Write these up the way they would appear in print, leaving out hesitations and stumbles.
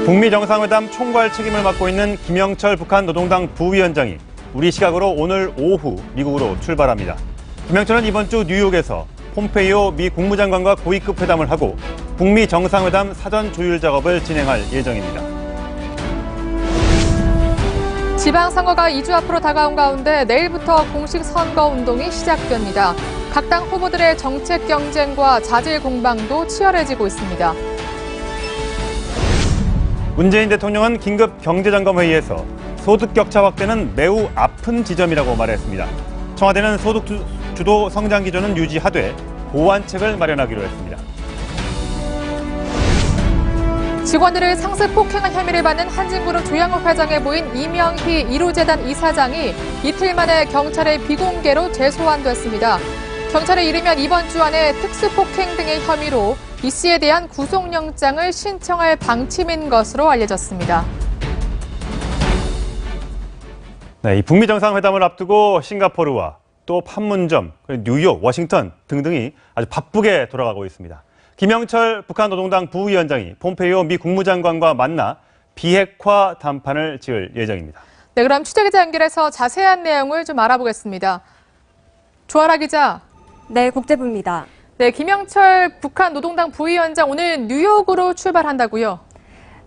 북미 정상회담 총괄 책임을 맡고 있는 김영철 북한 노동당 부위원장이 우리 시각으로 오늘 오후 미국으로 출발합니다. 김영철은 이번 주 뉴욕에서 폼페이오 미 국무장관과 고위급 회담을 하고 북미 정상회담 사전 조율 작업을 진행할 예정입니다. 지방선거가 2주 앞으로 다가온 가운데 내일부터 공식 선거운동이 시작됩니다. 각 당 후보들의 정책 경쟁과 자질 공방도 치열해지고 있습니다. 문재인 대통령은 긴급 경제점검회의에서 소득 격차 확대는 매우 아픈 지점이라고 말했습니다. 청와대는 소득 주도 성장 기조는 유지하되 보완책을 마련하기로 했습니다. 직원들을 상습 폭행한 혐의를 받는 한진그룹 조양욱 회장에 보인 이명희 1호재단 이사장이 이틀 만에 경찰의 비공개로 재소환됐습니다. 경찰에 이르면 이번 주 안에 특수폭행 등의 혐의로 이 씨에 대한 구속영장을 신청할 방침인 것으로 알려졌습니다. 네, 이 북미 정상회담을 앞두고 싱가포르와 또 판문점, 뉴욕, 워싱턴 등등이 아주 바쁘게 돌아가고 있습니다. 김영철 북한 노동당 부위원장이 폼페이오 미 국무장관과 만나 비핵화 담판을 지을 예정입니다. 네, 그럼 취재기자 연결해서 자세한 내용을 좀 알아보겠습니다. 조아라 기자. 네, 국제부입니다. 네, 김영철 북한 노동당 부위원장 오늘 뉴욕으로 출발한다고요?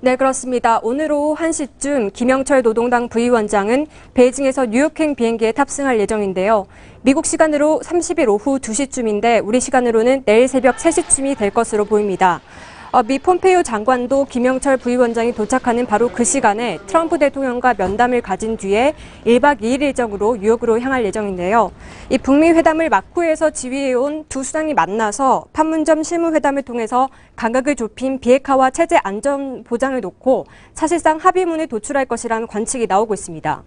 네, 그렇습니다. 오늘 오후 1시쯤 김영철 노동당 부위원장은 베이징에서 뉴욕행 비행기에 탑승할 예정인데요. 미국 시간으로 30일 오후 2시쯤인데 우리 시간으로는 내일 새벽 3시쯤이 될 것으로 보입니다. 미 폼페이오 장관도 김영철 부위원장이 도착하는 바로 그 시간에 트럼프 대통령과 면담을 가진 뒤에 1박 2일 일정으로 뉴욕으로 향할 예정인데요. 이 북미 회담을 막후에서 지휘해온 두 수장이 만나서 판문점 실무회담을 통해서 간격을 좁힌 비핵화와 체제 안전 보장을 놓고 사실상 합의문을 도출할 것이라는 관측이 나오고 있습니다.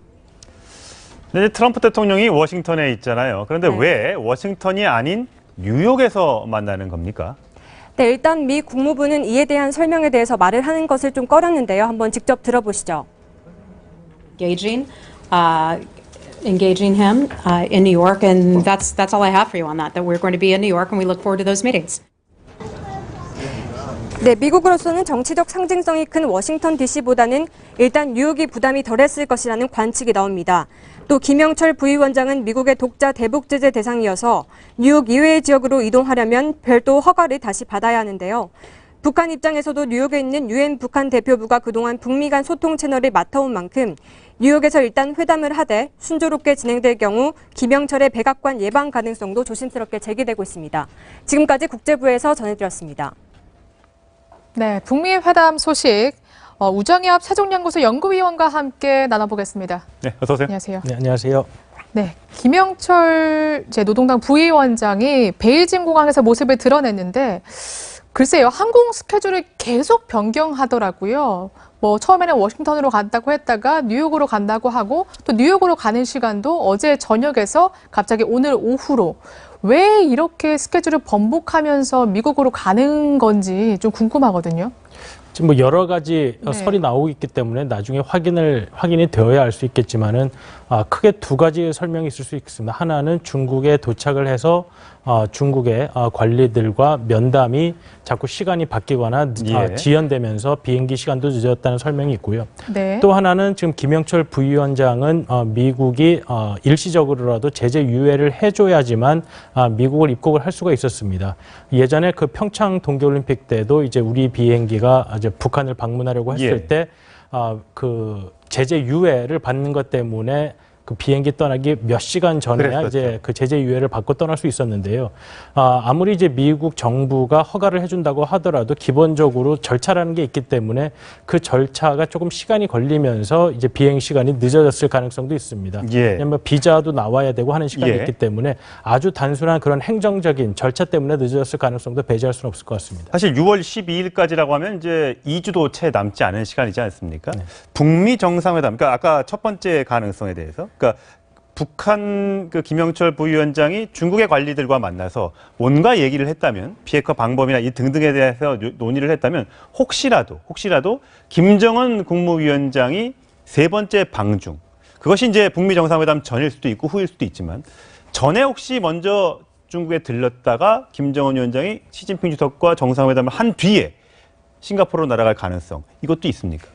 네, 트럼프 대통령이 워싱턴에 있잖아요. 그런데 네. 왜 워싱턴이 아닌 뉴욕에서 만나는 겁니까? 네, 일단 미 국무부는 이에 대한 설명에 대해서 말을 하는 것을 좀 꺼렸는데요. 한번 직접 들어보시죠. Engaging him in New York, and that's all I have for you on that. That we're going to be in New York, and we look forward to those meetings. 네, 미국으로서는 정치적 상징성이 큰 워싱턴 DC보다는 일단 뉴욕이 부담이 덜했을 것이라는 관측이 나옵니다. 또 김영철 부위원장은 미국의 독자 대북 제재 대상이어서 뉴욕 이외의 지역으로 이동하려면 별도 허가를 다시 받아야 하는데요. 북한 입장에서도 뉴욕에 있는 유엔 북한 대표부가 그동안 북미 간 소통 채널을 맡아온 만큼 뉴욕에서 일단 회담을 하되 순조롭게 진행될 경우 김영철의 백악관 예방 가능성도 조심스럽게 제기되고 있습니다. 지금까지 국제부에서 전해드렸습니다. 네, 북미 회담 소식 우정엽 세종연구소 연구위원과 함께 나눠보겠습니다. 네, 어서 오세요. 안녕하세요. 네, 안녕하세요. 네, 김영철 노동당 부위원장이 베이징 공항에서 모습을 드러냈는데 글쎄요, 항공 스케줄을 계속 변경하더라고요. 처음에는 워싱턴으로 간다고 했다가 뉴욕으로 간다고 하고 또 뉴욕으로 가는 시간도 어제 저녁에서 갑자기 오늘 오후로 왜 이렇게 스케줄을 번복하면서 미국으로 가는 건지 좀 궁금하거든요. 지금 여러 가지 네. 설이 나오고 있기 때문에 나중에 확인이 되어야 알 수 있겠지만은 크게 두 가지 설명이 있을 수 있습니다. 하나는 중국에 도착을 해서 중국의 관리들과 면담이 자꾸 시간이 바뀌거나 지연되면서 비행기 시간도 늦었다는 설명이 있고요. 네. 또 하나는 지금 김영철 부위원장은 미국이 일시적으로라도 제재 유예를 해줘야지만 미국을 입국을 할 수가 있었습니다. 예전에 그 평창 동계올림픽 때도 이제 우리 비행기가 이제 북한을 방문하려고 했을 때 그 제재 유예를 받는 것 때문에 그 비행기 떠나기 몇 시간 전에야 그랬었죠. 이제 그 제재 유예를 받고 떠날 수 있었는데요. 아무리 이제 미국 정부가 허가를 해준다고 하더라도 기본적으로 절차라는 게 있기 때문에 그 절차가 조금 시간이 걸리면서 이제 비행 시간이 늦어졌을 가능성도 있습니다. 왜냐하면 비자도 나와야 되고 하는 시간이 있기 때문에 아주 단순한 그런 행정적인 절차 때문에 늦어졌을 가능성도 배제할 수는 없을 것 같습니다. 사실 6월 12일까지라고 하면 이제 2주도 채 남지 않은 시간이지 않습니까? 네. 북미 정상회담, 그러니까 아까 첫 번째 가능성에 대해서. 그러니까 북한 그 김영철 부위원장이 중국의 관리들과 만나서 뭔가 얘기를 했다면 비핵화 방법이나 이 등등에 대해서 논의를 했다면 혹시라도 김정은 국무위원장이 세 번째 방중 그것이 이제 북미 정상회담 전일 수도 있고 후일 수도 있지만 전에 혹시 먼저 중국에 들렀다가 김정은 위원장이 시진핑 주석과 정상회담을 한 뒤에 싱가포르로 날아갈 가능성 이것도 있습니까?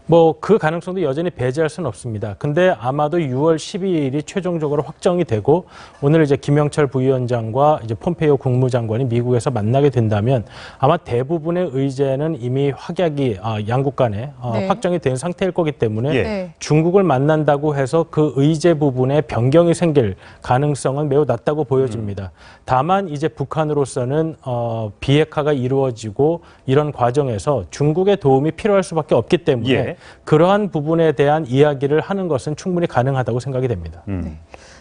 뭐 그 가능성도 여전히 배제할 수는 없습니다. 근데 아마도 6월 12일이 최종적으로 확정이 되고 오늘 이제 김영철 부위원장과 이제 폼페이오 국무장관이 미국에서 만나게 된다면 아마 대부분의 의제는 이미 확약이 양국 간에 네. 확정이 된 상태일 거기 때문에 예. 네. 중국을 만난다고 해서 그 의제 부분에 변경이 생길 가능성은 매우 낮다고 보여집니다. 다만 이제 북한으로서는 비핵화가 이루어지고 이런 과정에서 중국의 도움이 필요할 수밖에 없기 때문에 예. 그러한 부분에 대한 이야기를 하는 것은 충분히 가능하다고 생각이 됩니다.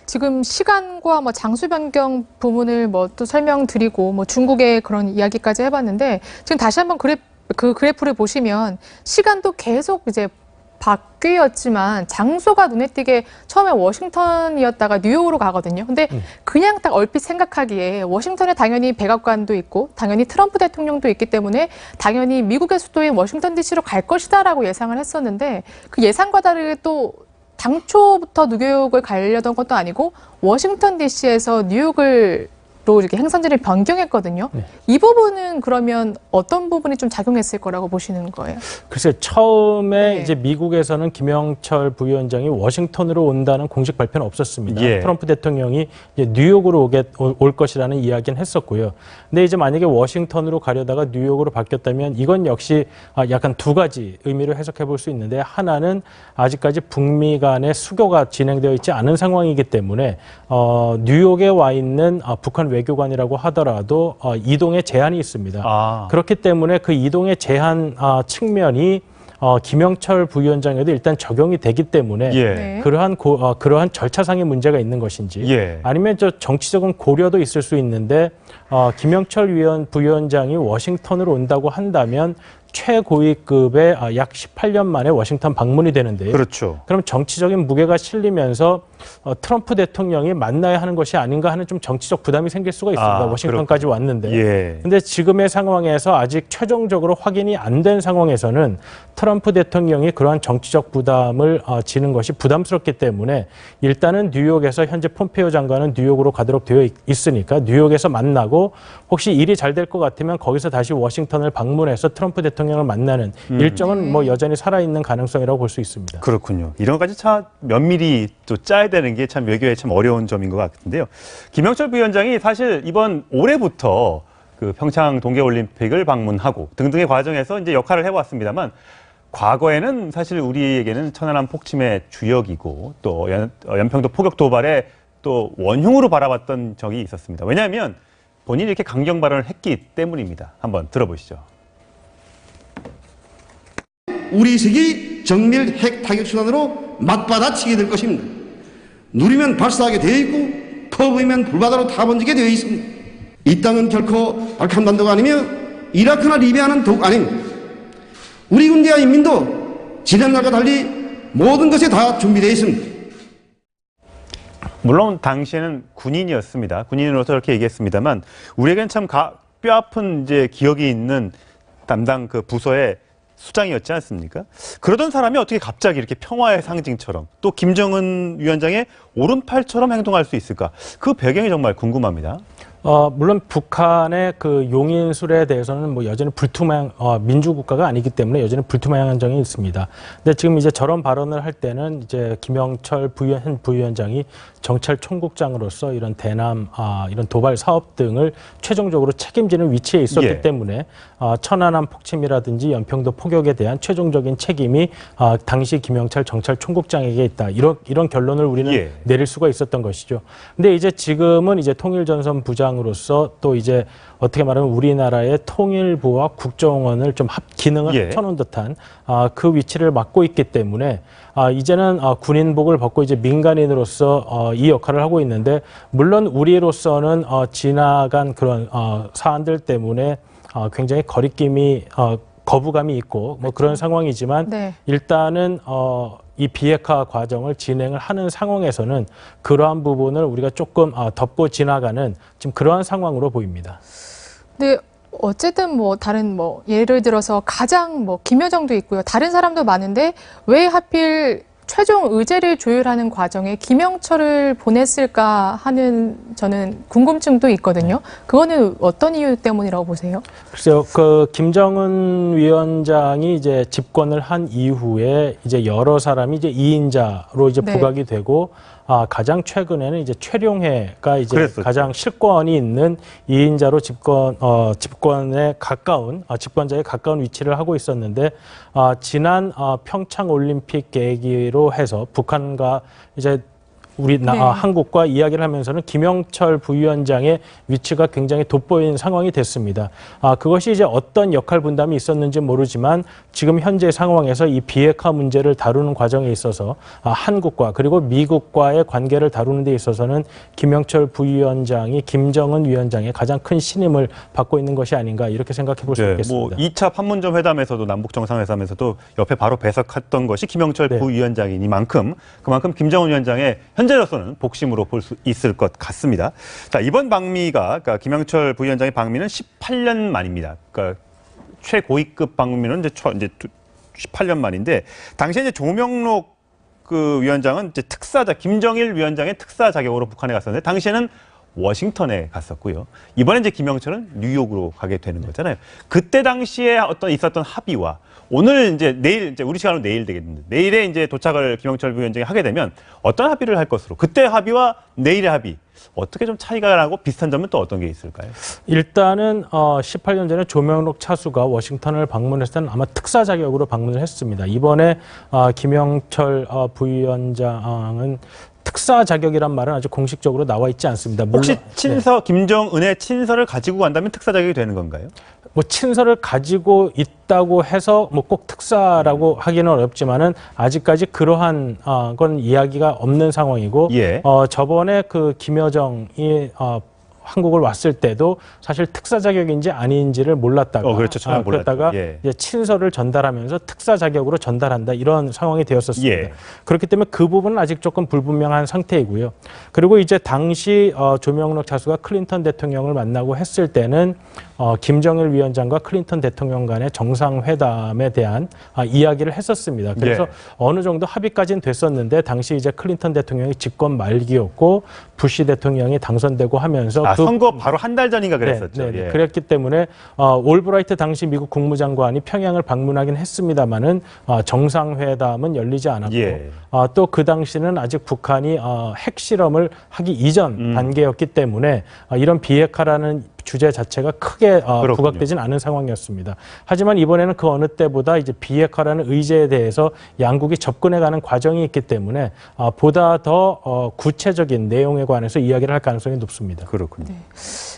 지금 시간과 뭐 장소 변경 부분을 뭐 또 설명드리고 뭐 중국의 그런 이야기까지 해봤는데 지금 다시 한번 그 그래프를 보시면 시간도 계속 이제 바뀌었지만 장소가 눈에 띄게 처음에 워싱턴이었다가 뉴욕으로 가거든요. 근데 그냥 딱 얼핏 생각하기에 워싱턴에 당연히 백악관도 있고 당연히 트럼프 대통령도 있기 때문에 당연히 미국의 수도인 워싱턴 DC로 갈 것이다라고 예상을 했었는데 그 예상과 다르게 또 당초부터 뉴욕을 가려던 것도 아니고 워싱턴 DC에서 뉴욕을 로 이렇게 행선지를 변경했거든요. 네. 이 부분은 그러면 어떤 부분이 좀 작용했을 거라고 보시는 거예요? 글쎄 처음에 네. 이제 미국에서는 김영철 부위원장이 워싱턴으로 온다는 공식 발표는 없었습니다. 예. 트럼프 대통령이 이제 뉴욕으로 올 것이라는 이야기는 했었고요. 근데 이제 만약에 워싱턴으로 가려다가 뉴욕으로 바뀌었다면 이건 역시 약간 두 가지 의미로 해석해 볼 수 있는데 하나는 아직까지 북미 간의 수교가 진행되어 있지 않은 상황이기 때문에 뉴욕에 와 있는 북한 외교관이라고 하더라도 이동에 제한이 있습니다. 그렇기 때문에 그 이동의 제한 측면이 김영철 부위원장에도 일단 적용이 되기 때문에 예. 네. 그러한 절차상의 문제가 있는 것인지 예. 아니면 저 정치적인 고려도 있을 수 있는데 김영철 부위원장이 워싱턴으로 온다고 한다면 최고위급의 약 18년 만에 워싱턴 방문이 되는데요. 그렇죠. 그럼 정치적인 무게가 실리면서 트럼프 대통령이 만나야 하는 것이 아닌가 하는 좀 정치적 부담이 생길 수가 있습니다. 워싱턴까지 왔는데. 예. 근데 지금의 상황에서 아직 최종적으로 확인이 안 된 상황에서는 트럼프 대통령이 그러한 정치적 부담을 지는 것이 부담스럽기 때문에 일단은 뉴욕에서 현재 폼페이오 장관은 뉴욕으로 가도록 되어 있으니까 뉴욕에서 만나고 혹시 일이 잘 될 것 같으면 거기서 다시 워싱턴을 방문해서 트럼프 대통령을 만나는 일정은 뭐 여전히 살아있는 가능성이라고 볼 수 있습니다. 그렇군요. 이런 것까지 참 면밀히 또 짜야 되는 게 참 외교에 참 어려운 점인 것 같은데요. 김영철 부위원장이 사실 이번 올해부터 그 평창 동계올림픽을 방문하고 등등의 과정에서 이제 역할을 해왔습니다만 과거에는 사실 우리에게는 천안함 폭침의 주역이고 또 연평도 포격 도발의 또 원흉으로 바라봤던 적이 있었습니다. 왜냐하면 본인이 이렇게 강경 발언을 했기 때문입니다. 한번 들어보시죠. 우리 세계 정밀 핵 타격 수단으로 맞받아치게 될 것입니다. 누리면 발사하게 되어 있고 퍼부으면 불바다로 타번지게 되어 있습니다. 이 땅은 결코 발칸반도가 아니며 이라크나 리비아는 더욱 아닙니다. 우리 군대와 인민도 지난날과 달리 모든 것에 다 준비되어 있습니다. 물론 당시에는 군인이었습니다. 군인으로서 이렇게 얘기했습니다만 우리에겐 참 뼈아픈 이제 기억이 있는 담당 그 부서의 수장이었지 않습니까? 그러던 사람이 어떻게 갑자기 이렇게 평화의 상징처럼 또 김정은 위원장의 오른팔처럼 행동할 수 있을까? 그 배경이 정말 궁금합니다. 물론 북한의 그 용인술에 대해서는 뭐 여전히 민주국가가 아니기 때문에 여전히 불투명한 점이 있습니다. 근데 지금 이제 저런 발언을 할 때는 이제 김영철 현 부위원장이 정찰총국장으로서 이런 대남, 이런 도발 사업 등을 최종적으로 책임지는 위치에 있었기 예. 때문에 천안함 폭침이라든지 연평도 포격에 대한 최종적인 책임이 당시 김영철 정찰총국장에게 있다. 이런 결론을 우리는 예. 내릴 수가 있었던 것이죠. 근데 이제 지금은 이제 통일전선 부장으로서 또 이제 어떻게 말하면 우리나라의 통일부와 국정원을 좀 기능을 예. 합쳐놓은 듯한 그 위치를 맡고 있기 때문에 이제는 군인복을 벗고 이제 민간인으로서 이 역할을 하고 있는데 물론 우리로서는 지나간 그런 사안들 때문에 굉장히 거부감이 있고 뭐 그런 상황이지만 네. 일단은 이 비핵화 과정을 진행을 하는 상황에서는 그러한 부분을 우리가 조금 덮고 지나가는 지금 그러한 상황으로 보입니다. 근데 어쨌든 뭐 다른 뭐 예를 들어서 가장 뭐 김여정도 있고요. 다른 사람도 많은데 왜 하필 최종 의제를 조율하는 과정에 김영철을 보냈을까 하는 저는 궁금증도 있거든요. 그거는 어떤 이유 때문이라고 보세요? 글쎄요, 그 김정은 위원장이 이제 집권을 한 이후에 이제 여러 사람이 이제 2인자로 이제 네. 부각이 되고 가장 최근에는 이제 최룡해가 이제 그랬었죠. 가장 실권이 있는 2인자로 집권에 가까운 집권자에 가까운 위치를 하고 있었는데 지난 평창 올림픽 계기로 해서 북한과 이제 네. 한국과 이야기를 하면서는 김영철 부위원장의 위치가 굉장히 돋보이는 상황이 됐습니다. 그것이 이제 어떤 역할 분담이 있었는지 모르지만 지금 현재 상황에서 이 비핵화 문제를 다루는 과정에 있어서 한국과 그리고 미국과의 관계를 다루는 데 있어서는 김영철 부위원장이 김정은 위원장의 가장 큰 신임을 받고 있는 것이 아닌가 이렇게 생각해 볼 수 뭐 있겠습니다. 2차 판문점 회담에서도 남북 정상회담에서도 옆에 바로 배석했던 것이 김영철 네. 부위원장이니만큼 그만큼 김정은 위원장의 현재로서는 복심으로 볼 수 있을 것 같습니다. 자, 이번 방미가 그러니까 김영철 부위원장의 방미는 18년 만입니다. 그러니까 최고위급 방미는 이제 18년 만인데 당시에 이제 조명록 그 위원장은 이제 김정일 위원장의 특사 자격으로 북한에 갔었는데 당시에는 워싱턴에 갔었고요. 이번에 이제 김영철은 뉴욕으로 가게 되는 거잖아요. 그때 당시에 있었던 합의와 오늘 이제 내일 이제 우리 시간으로 내일 되겠는데 내일에 이제 도착을 김영철 부위원장이 하게 되면 어떤 합의를 할 것으로 그때 합의와 내일의 합의 어떻게 좀 차이가 나고 비슷한 점은 또 어떤 게 있을까요? 일단은 18년 전에 조명록 차수가 워싱턴을 방문했을 때는 아마 특사 자격으로 방문을 했습니다. 이번에 김영철 부위원장은 특사 자격이란 말은 아직 공식적으로 나와 있지 않습니다. 물론, 혹시 김정은의 친서를 가지고 간다면 특사 자격이 되는 건가요? 뭐 친서를 가지고 있다고 해서 뭐 꼭 특사라고 하기는 어렵지만은 아직까지 그러한 건 이야기가 없는 상황이고 예. 저번에 그 김여정이 한국을 왔을 때도 사실 특사 자격인지 아닌지를 몰랐다가 그렇죠. 처음에 몰랐죠. 그랬다가 예. 이제 친서를 전달하면서 특사 자격으로 전달한다 이런 상황이 되었었습니다. 예. 그렇기 때문에 그 부분은 아직 조금 불분명한 상태이고요. 그리고 이제 당시 조명록 차수가 클린턴 대통령을 만나고 했을 때는 김정일 위원장과 클린턴 대통령 간의 정상회담에 대한 이야기를 했었습니다. 그래서 예. 어느 정도 합의까지는 됐었는데 당시 이제 클린턴 대통령이 집권 말기였고 부시 대통령이 당선되고 하면서 선거 바로 한 달 전인가 그랬었죠. 네. 예. 그랬기 때문에 올브라이트 당시 미국 국무장관이 평양을 방문하긴 했습니다마는 정상회담은 열리지 않았고 예. 또 그 당시는 아직 북한이 핵실험을 하기 이전 단계였기 때문에 이런 비핵화라는 주제 자체가 크게 부각되진 않은 상황이었습니다. 하지만 이번에는 그 어느 때보다 이제 비핵화라는 의제에 대해서 양국이 접근해가는 과정이 있기 때문에 보다 더 구체적인 내용에 관해서 이야기를 할 가능성이 높습니다. 그렇군요.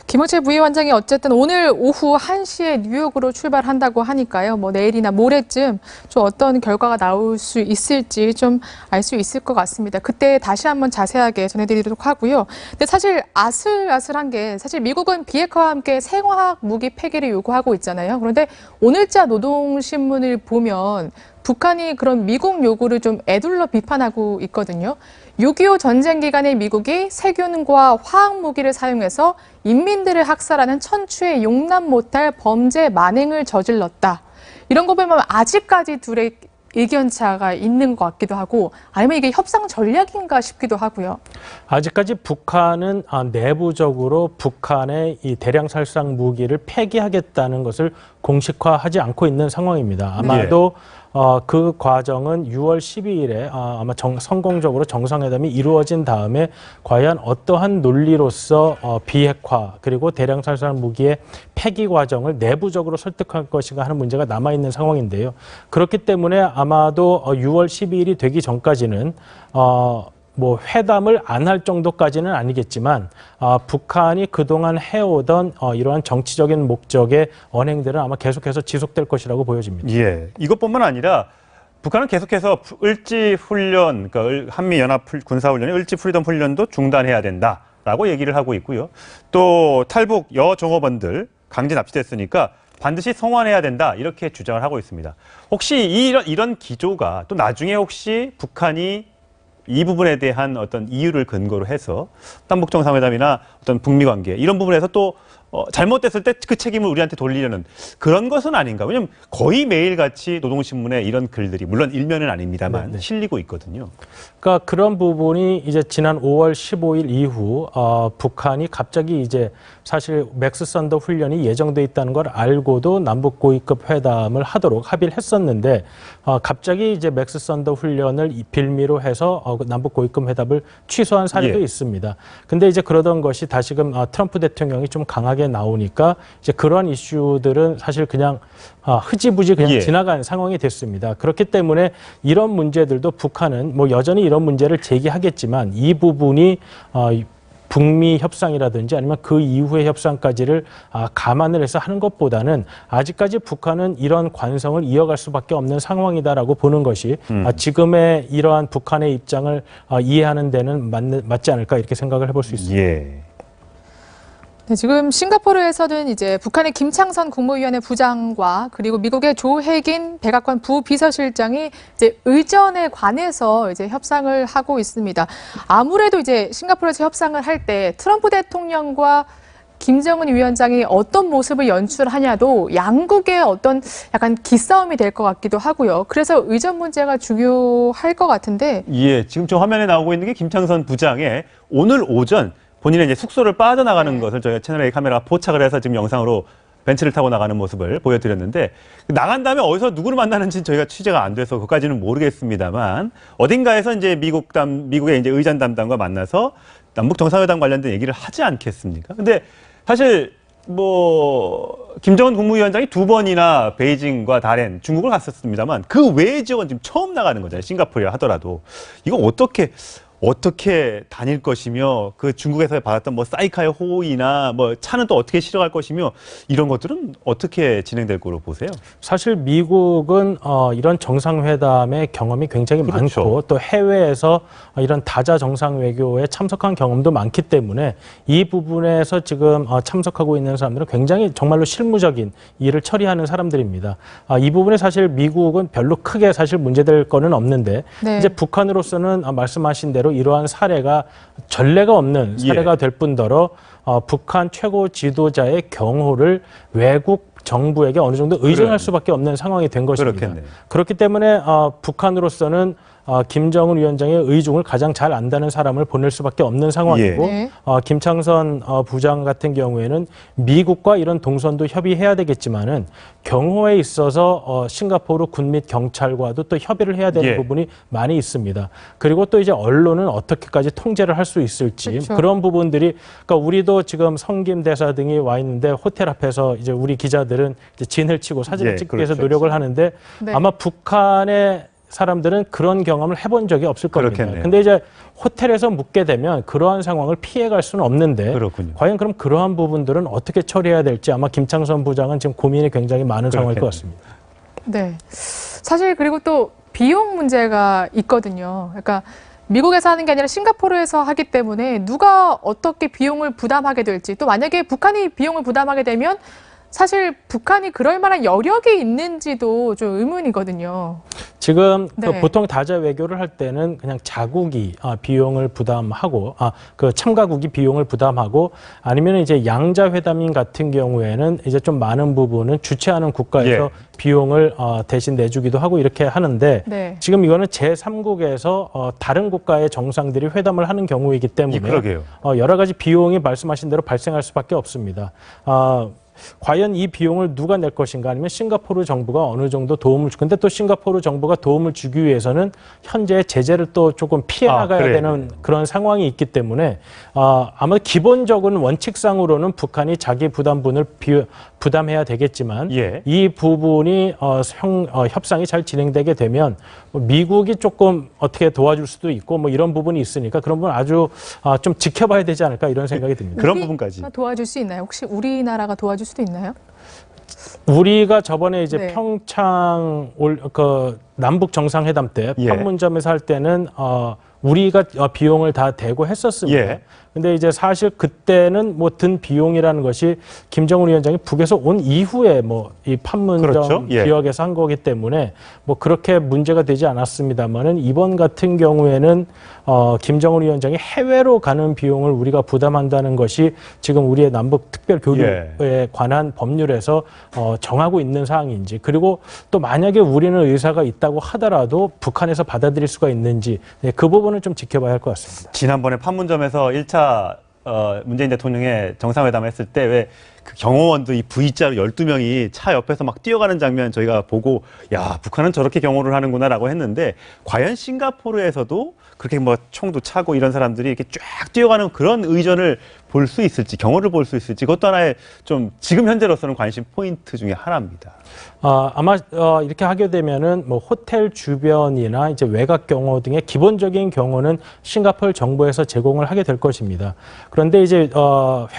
김영철 부위원장이 어쨌든 오늘 오후 1시에 뉴욕으로 출발한다고 하니까요. 뭐 내일이나 모레쯤 좀 어떤 결과가 나올 수 있을지 좀 알 수 있을 것 같습니다. 그때 다시 한번 자세하게 전해드리도록 하고요. 근데 사실 아슬아슬한 게 사실 미국은 비핵화와 함께 생화학 무기 폐기를 요구하고 있잖아요. 그런데 오늘자 노동신문을 보면 북한이 그런 미국 요구를 좀 에둘러 비판하고 있거든요. 6.25 전쟁 기간에 미국이 세균과 화학 무기를 사용해서 인민들을 학살하는 천추의 용납 못할 범죄 만행을 저질렀다. 이런 거 보면 아직까지 둘의 의견차가 있는 것 같기도 하고 아니면 이게 협상 전략인가 싶기도 하고요. 아직까지 북한은 내부적으로 북한의 이 대량 살상 무기를 폐기하겠다는 것을 공식화하지 않고 있는 상황입니다. 아마도 그 과정은 6월 12일에 아마 성공적으로 정상회담이 이루어진 다음에 과연 어떠한 논리로서 비핵화 그리고 대량 살상 무기의 폐기 과정을 내부적으로 설득할 것인가 하는 문제가 남아있는 상황인데요. 그렇기 때문에 아마도 6월 12일이 되기 전까지는 뭐 회담을 안 할 정도까지는 아니겠지만 북한이 그동안 해오던 이러한 정치적인 목적의 언행들은 아마 계속해서 지속될 것이라고 보여집니다. 예, 이것뿐만 아니라 북한은 계속해서 을지훈련, 그러니까 한미연합 군사훈련의 을지프리덤 훈련도 중단해야 된다라고 얘기를 하고 있고요. 또 탈북 여종업원들 강제 납치됐으니까 반드시 송환해야 된다 이렇게 주장을 하고 있습니다. 혹시 이런 기조가 또 나중에 혹시 북한이 이 부분에 대한 어떤 이유를 근거로 해서 남북 정상회담이나 어떤 북미 관계 이런 부분에서 또 잘못됐을 때 그 책임을 우리한테 돌리려는 그런 것은 아닌가. 왜냐하면 거의 매일같이 노동신문에 이런 글들이 물론 일면은 아닙니다만 실리고 있거든요. 그러니까 그런 부분이 이제 지난 5월 15일 이후 북한이 갑자기 이제 사실 맥스 선더 훈련이 예정돼 있다는 걸 알고도 남북 고위급 회담을 하도록 합의를 했었는데 갑자기 이제 맥스 선더 훈련을 빌미로 해서 남북 고위급 회담을 취소한 사례도 있습니다. 근데 이제 그러던 것이 다시금 트럼프 대통령이 좀 강하게 나오니까 이제 그러한 이슈들은 사실 그냥 흐지부지 그냥 지나간 상황이 됐습니다. 그렇기 때문에 이런 문제들도 북한은 뭐 여전히 이런 문제를 제기하겠지만 이 부분이 북미 협상이라든지 아니면 그 이후의 협상까지를 감안을 해서 하는 것보다는 아직까지 북한은 이런 관성을 이어갈 수밖에 없는 상황이다라고 보는 것이 지금의 이러한 북한의 입장을 이해하는 데는 맞지 않을까 이렇게 생각을 해볼 수 있습니다. 예. 네, 지금 싱가포르에서는 이제 북한의 김창선 국무위원회 부장과 그리고 미국의 조혜긴 백악관 부비서실장이 이제 의전에 관해서 이제 협상을 하고 있습니다. 아무래도 이제 싱가포르에서 협상을 할 때 트럼프 대통령과 김정은 위원장이 어떤 모습을 연출하냐도 양국의 어떤 약간 기싸움이 될 것 같기도 하고요. 그래서 의전 문제가 중요할 것 같은데. 예, 지금 저 화면에 나오고 있는 게 김창선 부장의 오늘 오전 본인의 이제 숙소를 빠져나가는 것을 저희가 채널A 카메라가 포착을 해서 지금 영상으로 벤츠를 타고 나가는 모습을 보여드렸는데 나간 다음에 어디서 누구를 만나는지는 저희가 취재가 안 돼서 그것까지는 모르겠습니다만 어딘가에서 이제 미국의 이제 의전 담당과 만나서 남북 정상회담 관련된 얘기를 하지 않겠습니까? 근데 사실 뭐 김정은 국무위원장이 2번이나 베이징과 다롄, 중국을 갔었습니다만 그 외의 지역은 지금 처음 나가는 거잖아요. 싱가포르에 하더라도 이거 어떻게 다닐 것이며 그 중국에서 받았던 뭐 사이카의 호의나 뭐 차는 또 어떻게 실어갈 것이며 이런 것들은 어떻게 진행될 거로 보세요? 사실 미국은 이런 정상회담의 경험이 굉장히 많고 또 해외에서 이런 다자 정상 외교에 참석한 경험도 많기 때문에 이 부분에서 지금 참석하고 있는 사람들은 굉장히 정말로 실무적인 일을 처리하는 사람들입니다. 이 부분에 사실 미국은 별로 크게 사실 문제될 거는 없는데 이제 북한으로서는 말씀하신 대로 이러한 사례가 전례가 없는 사례가 될 뿐더러 북한 최고 지도자의 경호를 외국 정부에게 어느 정도 의존할 수밖에 없는 상황이 된 것입니다. 그렇겠네요. 그렇기 때문에 북한으로서는 김정은 위원장의 의중을 가장 잘 안다는 사람을 보낼 수밖에 없는 상황이고 김창선 부장 같은 경우에는 미국과 이런 동선도 협의해야 되겠지만은 경호에 있어서 싱가포르 군 및 경찰과도 또 협의를 해야 되는 부분이 많이 있습니다. 그리고 또 이제 언론은 어떻게까지 통제를 할 수 있을지 그런 부분들이 그러니까 우리도 지금 성김 대사 등이 와 있는데 호텔 앞에서 이제 우리 기자들은 이제 진을 치고 사진을 찍기 위해서 노력을 하는데 아마 북한의 사람들은 그런 경험을 해본 적이 없을 겁니다. 근데 이제 호텔에서 묵게 되면 그러한 상황을 피해갈 수는 없는데 과연 그럼 그러한 부분들은 어떻게 처리해야 될지 아마 김창선 부장은 지금 고민이 굉장히 많은 상황일 것 같습니다. 네, 사실 그리고 또 비용 문제가 있거든요. 그러니까 미국에서 하는 게 아니라 싱가포르에서 하기 때문에 누가 어떻게 비용을 부담하게 될지 또 만약에 북한이 비용을 부담하게 되면 사실 북한이 그럴 만한 여력이 있는지도 좀 의문이거든요. 지금 그 보통 다자 외교를 할 때는 그냥 자국이 비용을 부담하고 그 참가국이 비용을 부담하고 아니면 이제 양자 회담인 같은 경우에는 이제 좀 많은 부분은 주최하는 국가에서 비용을 대신 내주기도 하고 이렇게 하는데 지금 이거는 제3국에서 다른 국가의 정상들이 회담을 하는 경우이기 때문에 여러 가지 비용이 말씀하신 대로 발생할 수밖에 없습니다. 과연 이 비용을 누가 낼 것인가 아니면 싱가포르 정부가 어느 정도 도움을 줄 건데 또 싱가포르 정부가 도움을 주기 위해서는 현재 제재를 또 조금 피해 나가야 되는 그런 상황이 있기 때문에 아마 기본적으로는 원칙상으로는 북한이 자기 부담분을 부담해야 되겠지만 이 부분이 협상이 잘 진행되게 되면 미국이 조금 어떻게 도와줄 수도 있고 뭐 이런 부분이 있으니까 그런 부분 아주 좀 지켜봐야 되지 않을까 이런 생각이 듭니다. 그런 부분까지 도와줄 수 있나요? 혹시 우리나라가 도와줄 수도 있나요? 우리가 저번에 이제 평창 그 남북 정상회담 때 판문점에서 할 때는 우리가 비용을 다 대고 했었습니다. 근데 이제 사실 그때는 뭐 든 비용이라는 것이 김정은 위원장이 북에서 온 이후에 뭐 이 판문점 그렇죠. 예. 지역에서 한 거기 때문에 뭐 그렇게 문제가 되지 않았습니다만은 이번 같은 경우에는 김정은 위원장이 해외로 가는 비용을 우리가 부담한다는 것이 지금 우리의 남북 특별 교류에 관한 법률에서 정하고 있는 사항인지, 그리고 또 만약에 우리는 의사가 있다고 하더라도 북한에서 받아들일 수가 있는지, 네, 그 부분은 좀 지켜봐야 할 것 같습니다. 지난번에 판문점에서 1차 문재인 대통령의 정상회담 했을 때 왜 그 경호원도 이 V자로 12명이 차 옆에서 막 뛰어가는 장면 저희가 보고, 야, 북한은 저렇게 경호를 하는구나라고 했는데, 과연 싱가포르에서도 그렇게 뭐 총도 차고 이런 사람들이 이렇게 쫙 뛰어가는 그런 의전을 볼 수 있을지, 경호를 볼 수 있을지, 그것도 하나의 좀 지금 현재로서는 관심 포인트 중에 하나입니다. 아마 이렇게 하게 되면은 뭐 호텔 주변이나 이제 외곽 경호 등의 기본적인 경호는 싱가포르 정부에서 제공을 하게 될 것입니다. 그런데 이제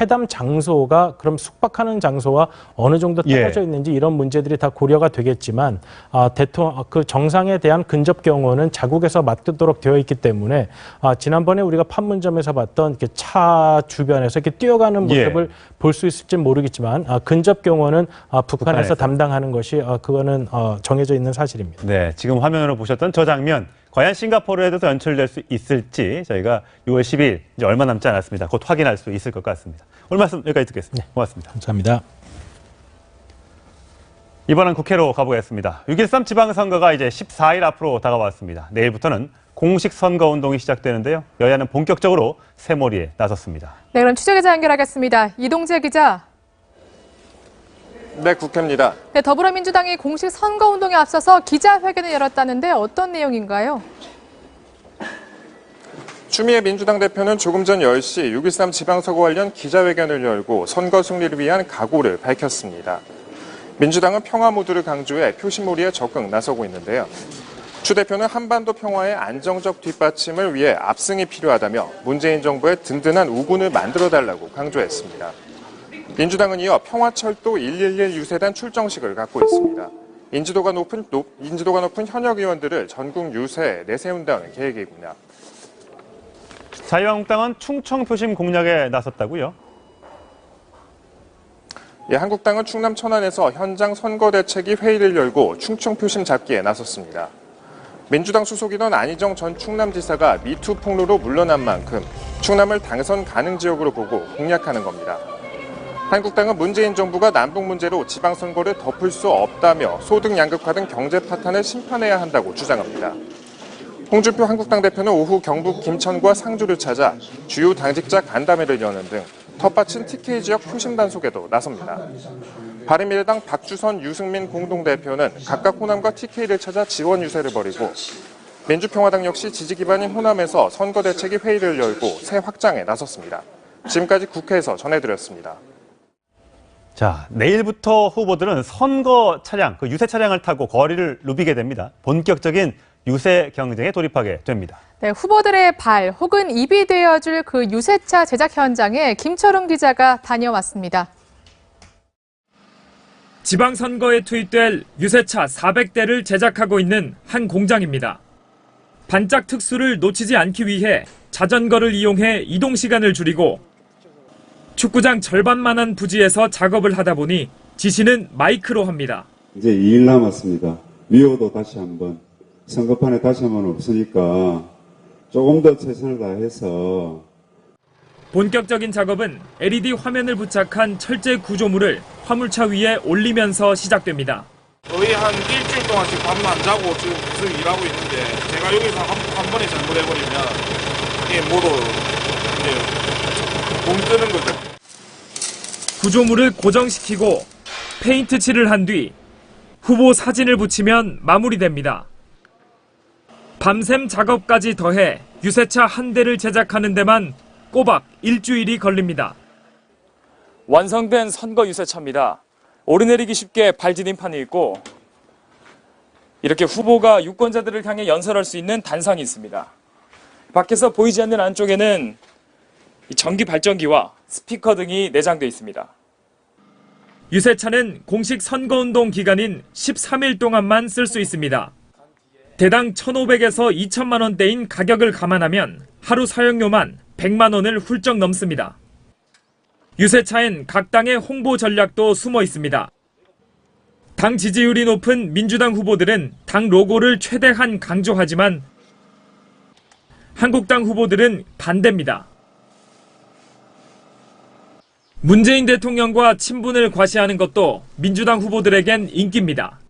회담 장소가 그럼 숙박하는 장소와 어느 정도 떨어져 있는지 이런 문제들이 다 고려가 되겠지만, 대통령 그 정상에 대한 근접 경호는 자국에서 맡도록 되어 있기 때문에 지난번에 우리가 판문점에서 봤던 이렇게 차 주변에서 이렇게 뛰어가는 모습을 볼 수 있을지 모르겠지만, 근접 경호는 북한에서 담당하는 것이 그거는 정해져 있는 사실입니다. 네, 지금 화면으로 보셨던 저 장면, 과연 싱가포르에도 연출될 수 있을지 저희가 6월 10일 이제 얼마 남지 않았습니다. 곧 확인할 수 있을 것 같습니다. 오늘 말씀 여기까지 듣겠습니다. 고맙습니다. 감사합니다. 이번엔 국회로 가보겠습니다. 6.13 지방선거가 이제 14일 앞으로 다가왔습니다. 내일부터는 공식 선거운동이 시작되는데요. 여야는 본격적으로 새몰이에 나섰습니다. 네, 그럼 취재기자 연결하겠습니다. 이동재 기자. 네, 국회입니다. 네, 더불어민주당이 공식 선거운동에 앞서서 기자회견을 열었다는데 어떤 내용인가요? 추미애 민주당 대표는 조금 전 10시 6.13 지방선거 관련 기자회견을 열고 선거 승리를 위한 각오를 밝혔습니다. 민주당은 평화 모드를 강조해 표심몰이에 적극 나서고 있는데요. 추 대표는 한반도 평화의 안정적 뒷받침을 위해 압승이 필요하다며 문재인 정부의 든든한 우군을 만들어달라고 강조했습니다. 민주당은 이어 평화철도 111 유세단 출정식을 갖고 있습니다. 인지도가 높은 현역 의원들을 전국 유세에 내세운다는 계획이군요. 자유한국당은 충청 표심 공략에 나섰다고요? 예, 한국당은 충남 천안에서 현장 선거 대책위 회의를 열고 충청 표심 잡기에 나섰습니다. 민주당 소속이던 안희정 전 충남지사가 미투 폭로로 물러난 만큼 충남을 당선 가능 지역으로 보고 공략하는 겁니다. 한국당은 문재인 정부가 남북 문제로 지방선거를 덮을 수 없다며 소득 양극화 등 경제 파탄을 심판해야 한다고 주장합니다. 홍준표 한국당 대표는 오후 경북 김천과 상주를 찾아 주요 당직자 간담회를 여는 등 텃밭인 TK 지역 표심 단속에도 나섭니다. 바른미래당 박주선, 유승민 공동대표는 각각 호남과 TK를 찾아 지원 유세를 벌이고, 민주평화당 역시 지지 기반인 호남에서 선거 대책위 회의를 열고 새 확장에 나섰습니다. 지금까지 국회에서 전해드렸습니다. 자, 내일부터 후보들은 선거 차량, 그 유세 차량을 타고 거리를 누비게 됩니다. 본격적인 유세 경쟁에 돌입하게 됩니다. 네, 후보들의 발 혹은 입이 되어줄 그 유세차 제작 현장에 김철웅 기자가 다녀왔습니다. 지방선거에 투입될 유세차 400대를 제작하고 있는 한 공장입니다. 반짝 특수를 놓치지 않기 위해 자전거를 이용해 이동 시간을 줄이고 축구장 절반만한 부지에서 작업을 하다 보니 지시는 마이크로 합니다. 이제 2일 남았습니다. 미호도 다시 한번, 선거판에 다시 한번 없으니까 조금 더 최선을 다해서. 본격적인 작업은 LED 화면을 부착한 철제 구조물을 화물차 위에 올리면서 시작됩니다. 거의 한 일주일 동안 지금 밤 안 자고 지금 계속 일하고 있는데, 제가 여기서 한 번에 잘못해버리면 이게 모두 이제 공 끄는 거죠. 구조물을 고정시키고 페인트 칠을 한 뒤 후보 사진을 붙이면 마무리됩니다. 밤샘 작업까지 더해 유세차 한 대를 제작하는 데만 꼬박 일주일이 걸립니다. 완성된 선거 유세차입니다. 오르내리기 쉽게 발디딤판이 있고 이렇게 후보가 유권자들을 향해 연설할 수 있는 단상이 있습니다. 밖에서 보이지 않는 안쪽에는 전기 발전기와 스피커 등이 내장되어 있습니다. 유세차는 공식 선거운동 기간인 13일 동안만 쓸 수 있습니다. 대당 1,500에서 2,000만 원대인 가격을 감안하면 하루 사용료만 100만 원을 훌쩍 넘습니다. 유세차엔 각 당의 홍보 전략도 숨어 있습니다. 당 지지율이 높은 민주당 후보들은 당 로고를 최대한 강조하지만 한국당 후보들은 반대입니다. 문재인 대통령과 친분을 과시하는 것도 민주당 후보들에겐 인기입니다.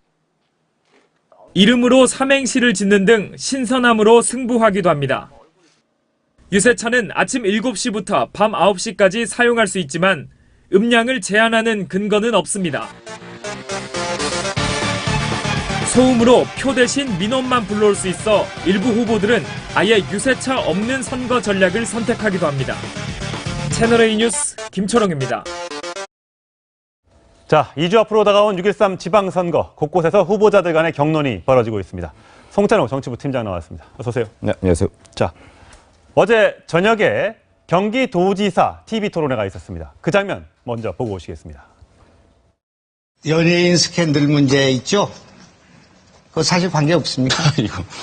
이름으로 삼행시를 짓는 등 신선함으로 승부하기도 합니다. 유세차는 아침 7시부터 밤 9시까지 사용할 수 있지만 음량을 제한하는 근거는 없습니다. 소음으로 표 대신 민원만 불러올 수 있어 일부 후보들은 아예 유세차 없는 선거 전략을 선택하기도 합니다. 채널A 뉴스 김초롱입니다. 자, 2주 앞으로 다가온 6.13 지방선거, 곳곳에서 후보자들 간의 격론이 벌어지고 있습니다. 송찬호 정치부 팀장 나왔습니다. 어서 오세요. 네, 안녕하세요. 자, 어제 저녁에 경기도지사 TV토론회가 있었습니다. 그 장면 먼저 보고 오시겠습니다. 연예인 스캔들 문제 있죠? 그거 사실 관계 없습니까?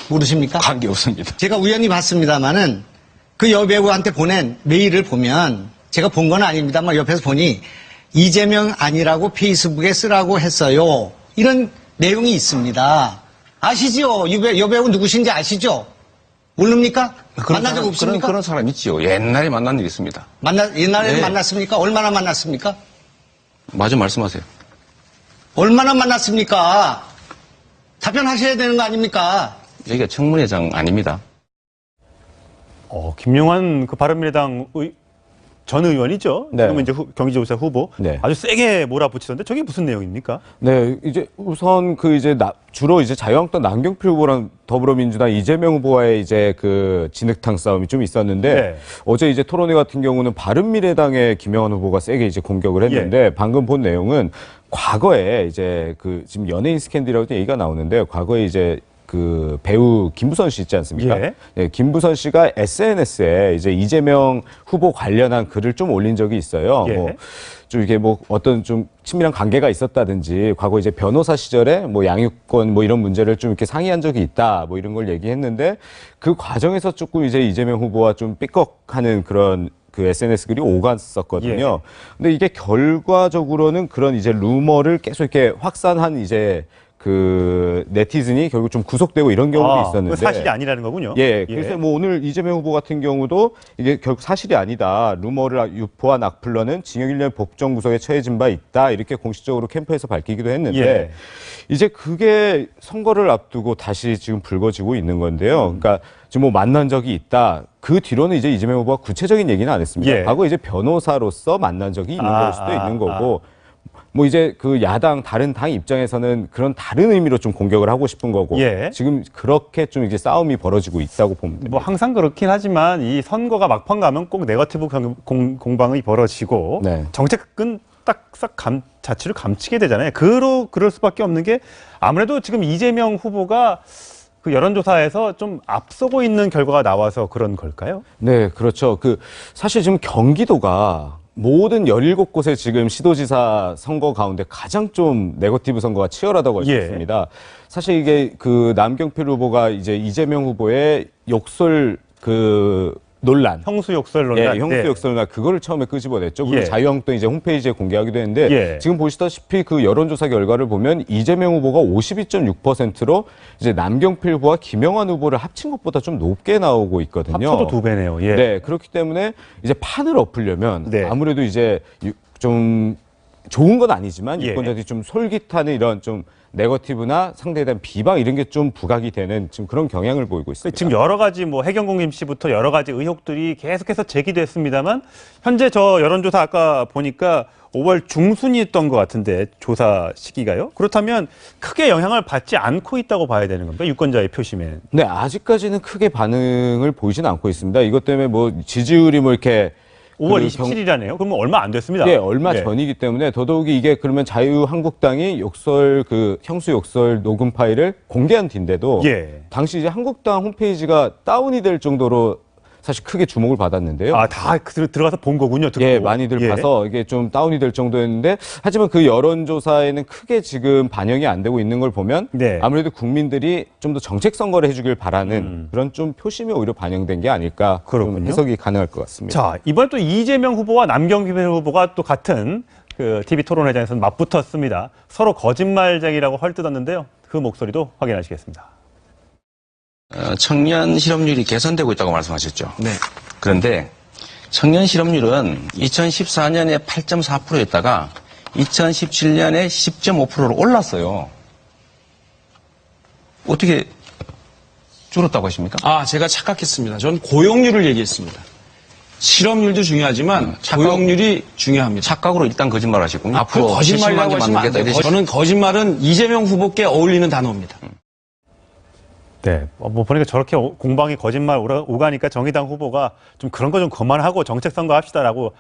모르십니까? 관계 없습니다. 제가 우연히 봤습니다만은 그 여배우한테 보낸 메일을 보면 제가 본 건 아닙니다만 옆에서 보니 이재명 아니라고 페이스북에 쓰라고 했어요. 이런 내용이 있습니다. 아시죠? 여배우 누구신지 아시죠? 모릅니까? 만난 적 없습니까? 그런 사람 있지요. 옛날에 만난 일 있습니다. 옛날에 네. 만났습니까? 얼마나 만났습니까? 마저 말씀하세요. 얼마나 만났습니까? 답변하셔야 되는 거 아닙니까? 여기가 청문회장 아닙니다. 김용환 그 바른미래당 전 의원이죠. 네. 지금 이제 경기도지사 후보 네. 아주 세게 몰아붙이던데 저게 무슨 내용입니까? 네, 이제 우선 주로 이제 자유한국당 남경필 후보랑 더불어민주당 이재명 후보와의 이제 그 진흙탕 싸움이 좀 있었는데 네. 어제 이제 토론회 같은 경우는 바른미래당의 김영환 후보가 세게 이제 공격을 했는데 방금 본 내용은 과거에 이제 지금 연예인 스캔들이라고 얘기가 나오는데 과거에 이제 그 배우 김부선 씨 있지 않습니까? 예. 네, 김부선 씨가 SNS에 이제 이재명 후보 관련한 글을 좀 올린 적이 있어요. 예. 좀 이게 어떤 좀 친밀한 관계가 있었다든지 과거 이제 변호사 시절에 양육권 이런 문제를 좀 이렇게 상의한 적이 있다 이런 걸 얘기했는데 그 과정에서 조금 이제 이재명 후보와 좀 삐걱하는 그런 그 SNS 글이 오갔었거든요. 근데 이게 결과적으로는 그런 이제 루머를 계속 이렇게 확산한 이제 그 네티즌이 결국 좀 구속되고 이런 경우도 있었는데 사실이 아니라는 거군요. 예, 그래서 오늘 이재명 후보 같은 경우도 이게 결국 사실이 아니다. 루머를 유포한 악플러는 징역 1년 법정 구속에 처해진 바 있다. 이렇게 공식적으로 캠프에서 밝히기도 했는데 이제 그게 선거를 앞두고 다시 지금 불거지고 있는 건데요. 그러니까 지금 만난 적이 있다. 그 뒤로는 이제 이재명 후보가 구체적인 얘기는 안 했습니다. 과거 이제 변호사로서 만난 적이 있는 걸 수도 있는 거고 이제 그 야당 다른 당 입장에서는 그런 다른 의미로 좀 공격을 하고 싶은 거고 지금 그렇게 좀 이제 싸움이 벌어지고 있다고 봅니다. 항상 그렇긴 하지만 이 선거가 막판 가면 꼭 네거티브 공방이 벌어지고 정책은 딱싹 자취를 감추게 되잖아요. 그럴 수밖에 없는 게 아무래도 지금 이재명 후보가 그 여론조사에서 좀 앞서고 있는 결과가 나와서 그런 걸까요? 네, 그렇죠. 사실 지금 경기도가 모든 17곳의 지금 시도지사 선거 가운데 가장 좀 네거티브 선거가 치열하다고 할 수 있습니다. 사실 이게 그 남경필 후보가 이제 이재명 후보의 욕설 논란. 형수 욕설 논란. 형수 욕설 논란. 그거를 처음에 끄집어냈죠. 그리고 자유한국당 이제 홈페이지에 공개하기도 했는데 지금 보시다시피 그 여론조사 결과를 보면 이재명 후보가 52.6%로 이제 남경필 후보와 김영환 후보를 합친 것보다 좀 높게 나오고 있거든요. 합쳐도 2배네요. 네, 그렇기 때문에 이제 판을 엎으려면 아무래도 이제 좀 좋은 건 아니지만 유권자들이 좀 솔깃하는 이런 좀 네거티브나 상대에 대한 비방 이런 게 좀 부각이 되는 지금 그런 경향을 보이고 있습니다. 지금 여러 가지 해경공 김 씨부터 여러 가지 의혹들이 계속해서 제기됐습니다만 현재 저 여론조사 아까 보니까 5월 중순이었던 것 같은데 조사 시기가요. 그렇다면 크게 영향을 받지 않고 있다고 봐야 되는 겁니까? 유권자의 표심에. 네, 아직까지는 크게 반응을 보이지는 않고 있습니다. 이것 때문에 지지율이 이렇게 5월 27일이라네요. 그러면 얼마 안 됐습니다. 네, 얼마 전이기 때문에 더더욱이 이게 그러면 자유한국당이 형수 욕설 녹음 파일을 공개한 뒤인데도 당시 이제 한국당 홈페이지가 다운이 될 정도로 사실 크게 주목을 받았는데요. 아, 다 들어가서 본 거군요. 듣고. 예, 많이들 봐서 이게 좀 다운이 될 정도였는데 하지만 그 여론조사에는 크게 지금 반영이 안 되고 있는 걸 보면 네. 아무래도 국민들이 좀 더 정책 선거를 해주길 바라는 그런 좀 표심이 오히려 반영된 게 아닐까 좀 해석이 가능할 것 같습니다. 자, 이번에 또 이재명 후보와 남경필 후보가 또 같은 그 TV 토론회장에서 맞붙었습니다. 서로 거짓말쟁이라고 헐뜯었는데요. 그 목소리도 확인하시겠습니다. 청년 실업률이 개선되고 있다고 말씀하셨죠. 네. 그런데 청년 실업률은 2014년에 8.4%였다가 2017년에 10.5%로 올랐어요. 어떻게 줄었다고 하십니까? 아, 제가 착각했습니다. 전 고용률을 얘기했습니다. 실업률도 중요하지만 고용률이 중요합니다. 착각으로 일단 거짓말 하시군요. 앞으로 거짓말이라고 하시면 안 돼요. 저는 거짓말은 이재명 후보께 어울리는 단어입니다. 네, 뭐 보니까 저렇게 공방이 거짓말 오가니까 정의당 후보가 좀 그런 거 좀 그만하고 정책 선거 합시다라고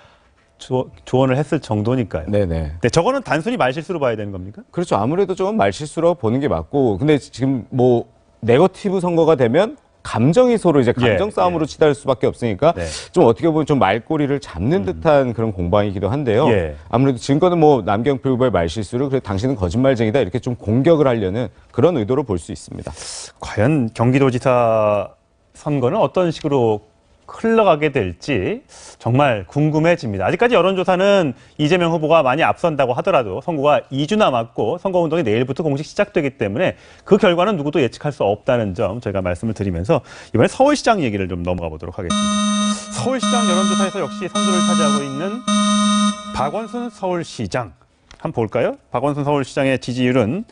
조언을 했을 정도니까요. 네네. 네, 저거는 단순히 말실수로 봐야 되는 겁니까? 그렇죠. 아무래도 좀 말실수로 보는 게 맞고, 근데 지금 뭐 네거티브 선거가 되면 감정이 서로 이제 감정 싸움으로 치달을 수밖에 없으니까 좀 어떻게 보면 좀 말꼬리를 잡는 듯한 그런 공방이기도 한데요. 아무래도 지금까지 뭐 남경필 후보의 말실수를 그래 당신은 거짓말쟁이다 이렇게 좀 공격을 하려는 그런 의도로 볼 수 있습니다. 과연 경기도지사 선거는 어떤 식으로 흘러가게 될지 정말 궁금해집니다. 아직까지 여론조사는 이재명 후보가 많이 앞선다고 하더라도 선거가 2주 남았고 선거운동이 내일부터 공식 시작되기 때문에 그 결과는 누구도 예측할 수 없다는 점 저희가 말씀을 드리면서 이번에 서울시장 얘기를 좀 넘어가 보도록 하겠습니다. 서울시장 여론조사에서 역시 선두를 차지하고 있는 박원순 서울시장. 한번 볼까요? 박원순 서울시장의 지지율은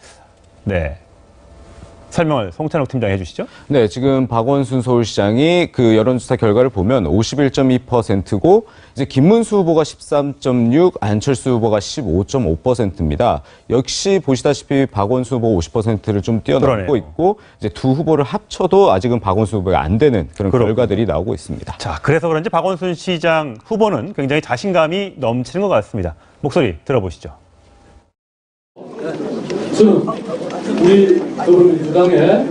설명을 송찬욱 팀장이 해주시죠. 네, 지금 박원순 서울시장이 그 여론조사 결과를 보면 51.2%고 이제 김문수 후보가 13.6, 안철수 후보가 15.5%입니다. 역시 보시다시피 박원순 후보 50%를 좀 뛰어넘고 있고 이제 두 후보를 합쳐도 아직은 박원순 후보가 안 되는 그런 결과들이 나오고 있습니다. 자, 그래서 그런지 박원순 시장 후보는 굉장히 자신감이 넘치는 것 같습니다. 목소리 들어보시죠. 저는 우리 더불어민주당의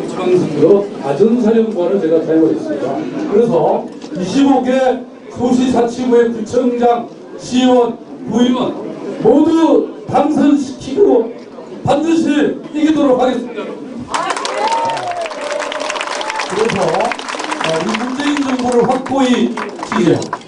지방선거 가전사령관을 제가 사용했습니다. 그래서 25개 서울시자치구의 구청장, 시의원, 부의원 모두 당선시키고 반드시 이기도록 하겠습니다. 그래서 이 문재인 정부를 확고히 지지합니다.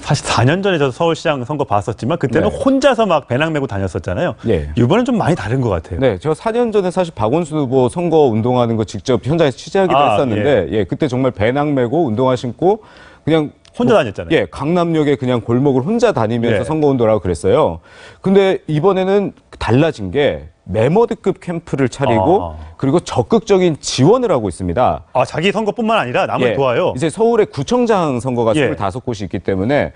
사실 4년 전에 저 서울시장 선거 봤었지만 그때는 혼자서 막 배낭 메고 다녔었잖아요. 이번엔 좀 많이 다른 것 같아요. 네, 제가 4년 전에 사실 박원순 후보 선거 운동하는 거 직접 현장에서 취재하기도 했었는데 그때 정말 배낭 메고 운동화 신고 그냥 혼자 다녔잖아요. 강남역에 그냥 골목을 혼자 다니면서 선거 운동하고 그랬어요. 근데 이번에는 달라진 게 메머드급 캠프를 차리고 그리고 적극적인 지원을 하하고 있습니다. 아, 자기 선거뿐만 아니라 남을 도와요. 이제 서울의 구청장 선거가 25곳이 있기 때문에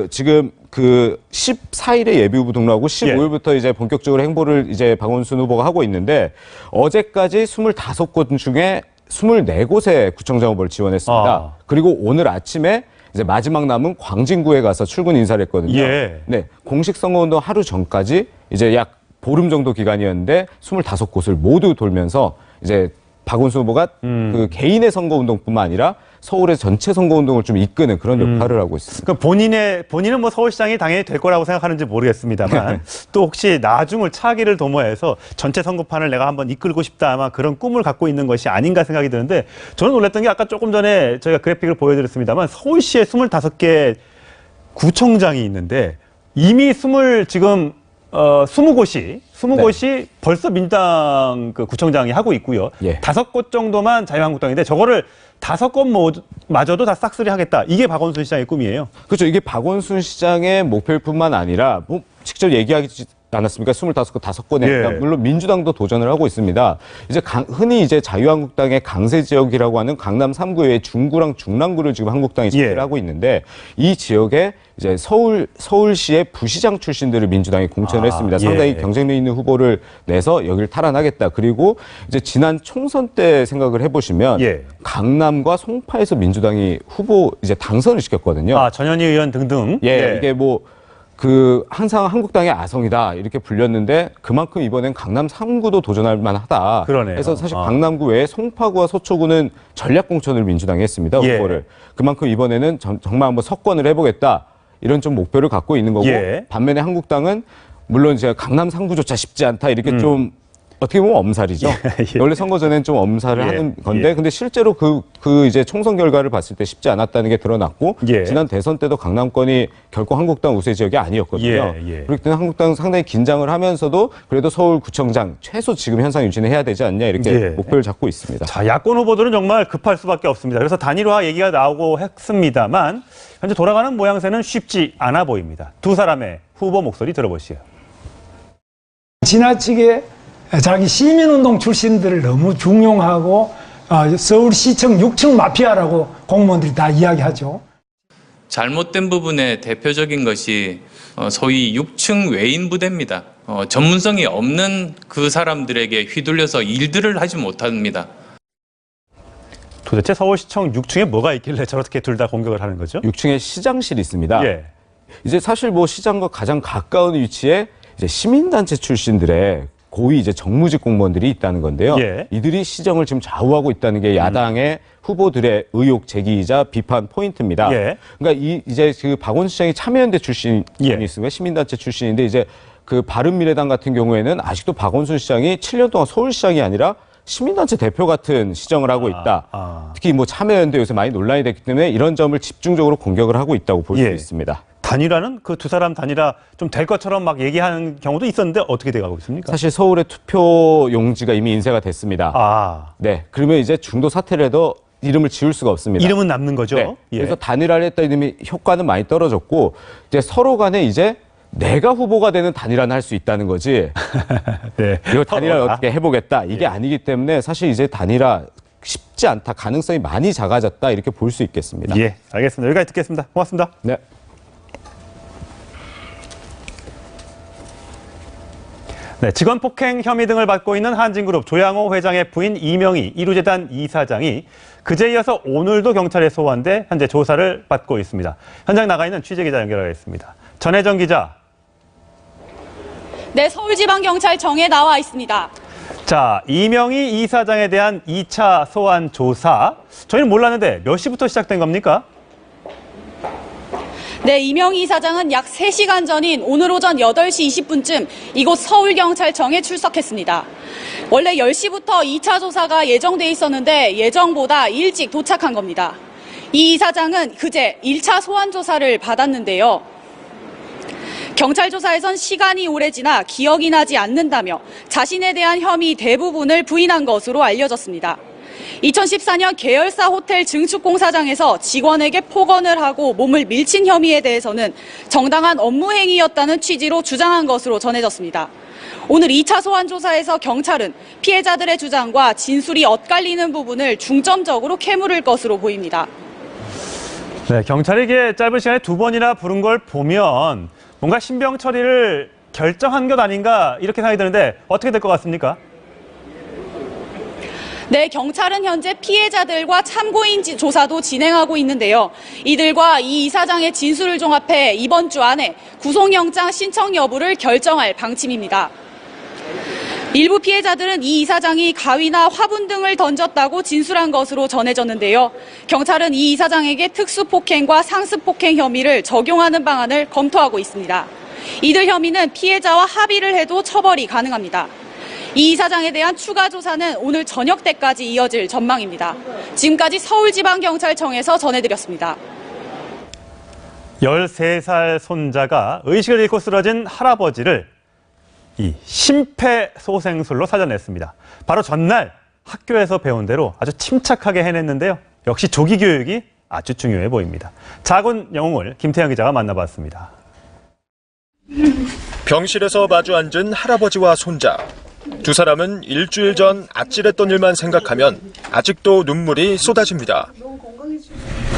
지금 14일에 예비 후보 등록하고 15일부터 이제 본격적으로 행보를 이제 박원순 후보가 하고 있는데 어제까지 25곳 중에 24곳의 구청장 후보를 지원했습니다. 그리고 오늘 아침에 이제 마지막 남은 광진구에 가서 출근 인사를 했거든요. 네, 공식 선거운동 하루 전까지 이제 약 보름 정도 기간이었는데 25곳을 모두 돌면서 이제 박원순 후보가 그 개인의 선거운동뿐만 아니라 서울의 전체 선거운동을 좀 이끄는 그런 역할을 하고 있습니다. 그러니까 본인은 뭐 서울시장이 당연히 될 거라고 생각하는지 모르겠습니다만 또 혹시 나중을 차기를 도모해서 전체 선거판을 내가 한번 이끌고 싶다 아마 그런 꿈을 갖고 있는 것이 아닌가 생각이 드는데 저는 놀랐던 게 아까 조금 전에 저희가 그래픽을 보여드렸습니다만 서울시에 25개 구청장이 있는데 이미 20곳이 벌써 민주당 그 구청장이 하고 있고요. 5곳 정도만 자유한국당인데 저거를 5곳 마저도 다 싹쓸이 하겠다. 이게 박원순 시장의 꿈이에요. 그렇죠. 이게 박원순 시장의 목표일 뿐만 아니라 뭐 직접 얘기하지 않았습니까? 25곳, 5곳에. 물론 민주당도 도전을 하고 있습니다. 이제 흔히 이제 자유한국당의 강세 지역이라고 하는 강남 3구의 중구랑 중랑구를 지금 한국당이 지지를 하고 있는데 이 지역에 이제 서울시의 부시장 출신들을 민주당이 공천을 했습니다. 상당히 경쟁력 있는 후보를 내서 여기를 탈환하겠다. 그리고 이제 지난 총선 때 생각을 해보시면 강남과 송파에서 민주당이 후보 이제 당선을 시켰거든요. 전현희 의원 등등. 이게 뭐 항상 한국당의 아성이다 이렇게 불렸는데 그만큼 이번엔 강남 3구도 도전할 만하다. 그러네요. 그래서 사실 강남구 외에 송파구와 서초구는 전략 공천을 민주당이 했습니다. 후보를. 그만큼 이번에는 정말 한번 석권을 해보겠다 이런 좀 목표를 갖고 있는 거고 반면에 한국당은 물론 제가 강남 3구조차 쉽지 않다 이렇게 좀 어떻게 보면 엄살이죠. 원래 선거 전에는 좀 엄살을 하는 건데, 근데 실제로 이제 총선 결과를 봤을 때 쉽지 않았다는 게 드러났고, 지난 대선 때도 강남권이 결코 한국당 우세 지역이 아니었거든요. 그렇기 때문에 한국당 상당히 긴장을 하면서도 그래도 서울구청장 최소 지금 현상 유지는 해야 되지 않냐 이렇게 목표를 잡고 있습니다. 자, 야권 후보들은 정말 급할 수밖에 없습니다. 그래서 단일화 얘기가 나오고 했습니다만 현재 돌아가는 모양새는 쉽지 않아 보입니다. 두 사람의 후보 목소리 들어보시죠. 지나치게 자기 시민운동 출신들을 너무 중용하고 서울시청 6층 마피아라고 공무원들이 다 이야기하죠. 잘못된 부분의 대표적인 것이 소위 6층 외인 부대입니다. 전문성이 없는 그 사람들에게 휘둘려서 일들을 하지 못합니다. 도대체 서울시청 6층에 뭐가 있길래 저렇게 둘 다 공격을 하는 거죠? 6층에 시장실이 있습니다. 이제 사실 뭐 시장과 가장 가까운 위치에 이제 시민단체 출신들의 고위 이제 정무직 공무원들이 있다는 건데요. 이들이 시정을 지금 좌우하고 있다는 게 야당의 후보들의 의혹 제기이자 비판 포인트입니다. 그러니까 이제 그 박원순 시장이 참여연대 출신이 있습니다. 시민단체 출신인데 이제 그 바른미래당 같은 경우에는 아직도 박원순 시장이 7년 동안 서울시장이 아니라 시민단체 대표 같은 시정을 하고 있다. 특히 뭐 참여연대 요새 많이 논란이 됐기 때문에 이런 점을 집중적으로 공격을 하고 있다고 볼 수 있습니다. 단일화는 그 두 사람 단일화 좀 될 것처럼 막 얘기하는 경우도 있었는데 어떻게 돼가고 있습니까? 사실 서울의 투표 용지가 이미 인쇄가 됐습니다. 네, 그러면 이제 중도 사퇴를 해도 이름을 지울 수가 없습니다. 이름은 남는 거죠. 그래서 단일화를 했다 이름이 효과는 많이 떨어졌고 이제 서로 간에 이제 내가 후보가 되는 단일화는 할 수 있다는 거지. 이거 단일화를 어떻게 해보겠다 이게 아니기 때문에 사실 이제 단일화 쉽지 않다. 가능성이 많이 작아졌다 이렇게 볼 수 있겠습니다. 알겠습니다. 여기까지 듣겠습니다. 고맙습니다. 네. 직원 폭행 혐의 등을 받고 있는 한진그룹 조양호 회장의 부인 이명희 이루재단 이사장이 그제 이어서 오늘도 경찰에 소환돼 현재 조사를 받고 있습니다. 현장 나가 있는 취재기자 연결하겠습니다. 전혜정 기자. 네, 서울지방경찰청에 나와 있습니다. 자, 이명희 이사장에 대한 2차 소환 조사. 저희는 몰랐는데 몇 시부터 시작된 겁니까? 네, 이명희 이사장은 약 3시간 전인 오늘 오전 8시 20분쯤 이곳 서울경찰청에 출석했습니다. 원래 10시부터 2차 조사가 예정돼 있었는데 예정보다 일찍 도착한 겁니다. 이 이사장은 그제 1차 소환 조사를 받았는데요. 경찰 조사에선 시간이 오래 지나 기억이 나지 않는다며 자신에 대한 혐의 대부분을 부인한 것으로 알려졌습니다. 2014년 계열사 호텔 증축공사장에서 직원에게 폭언을 하고 몸을 밀친 혐의에 대해서는 정당한 업무 행위였다는 취지로 주장한 것으로 전해졌습니다. 오늘 2차 소환 조사에서 경찰은 피해자들의 주장과 진술이 엇갈리는 부분을 중점적으로 캐물을 것으로 보입니다. 네, 경찰이 이게 짧은 시간에 2번이나 부른 걸 보면 뭔가 신병 처리를 결정한 것 아닌가 이렇게 생각이 드는데 어떻게 될 것 같습니까? 네, 경찰은 현재 피해자들과 참고인 조사도 진행하고 있는데요. 이들과 이 이사장의 진술을 종합해 이번 주 안에 구속영장 신청 여부를 결정할 방침입니다. 일부 피해자들은 이 이사장이 가위나 화분 등을 던졌다고 진술한 것으로 전해졌는데요. 경찰은 이 이사장에게 특수폭행과 상습폭행 혐의를 적용하는 방안을 검토하고 있습니다. 이들 혐의는 피해자와 합의를 해도 처벌이 가능합니다. 이 이사장에 대한 추가 조사는 오늘 저녁 때까지 이어질 전망입니다. 지금까지 서울지방경찰청에서 전해드렸습니다. 13살 손자가 의식을 잃고 쓰러진 할아버지를 이 심폐소생술로 살려냈습니다. 바로 전날 학교에서 배운 대로 아주 침착하게 해냈는데요. 역시 조기 교육이 아주 중요해 보입니다. 작은 영웅을 김태형 기자가 만나봤습니다. 병실에서 마주 앉은 할아버지와 손자. 두 사람은 일주일 전 아찔했던 일만 생각하면 아직도 눈물이 쏟아집니다.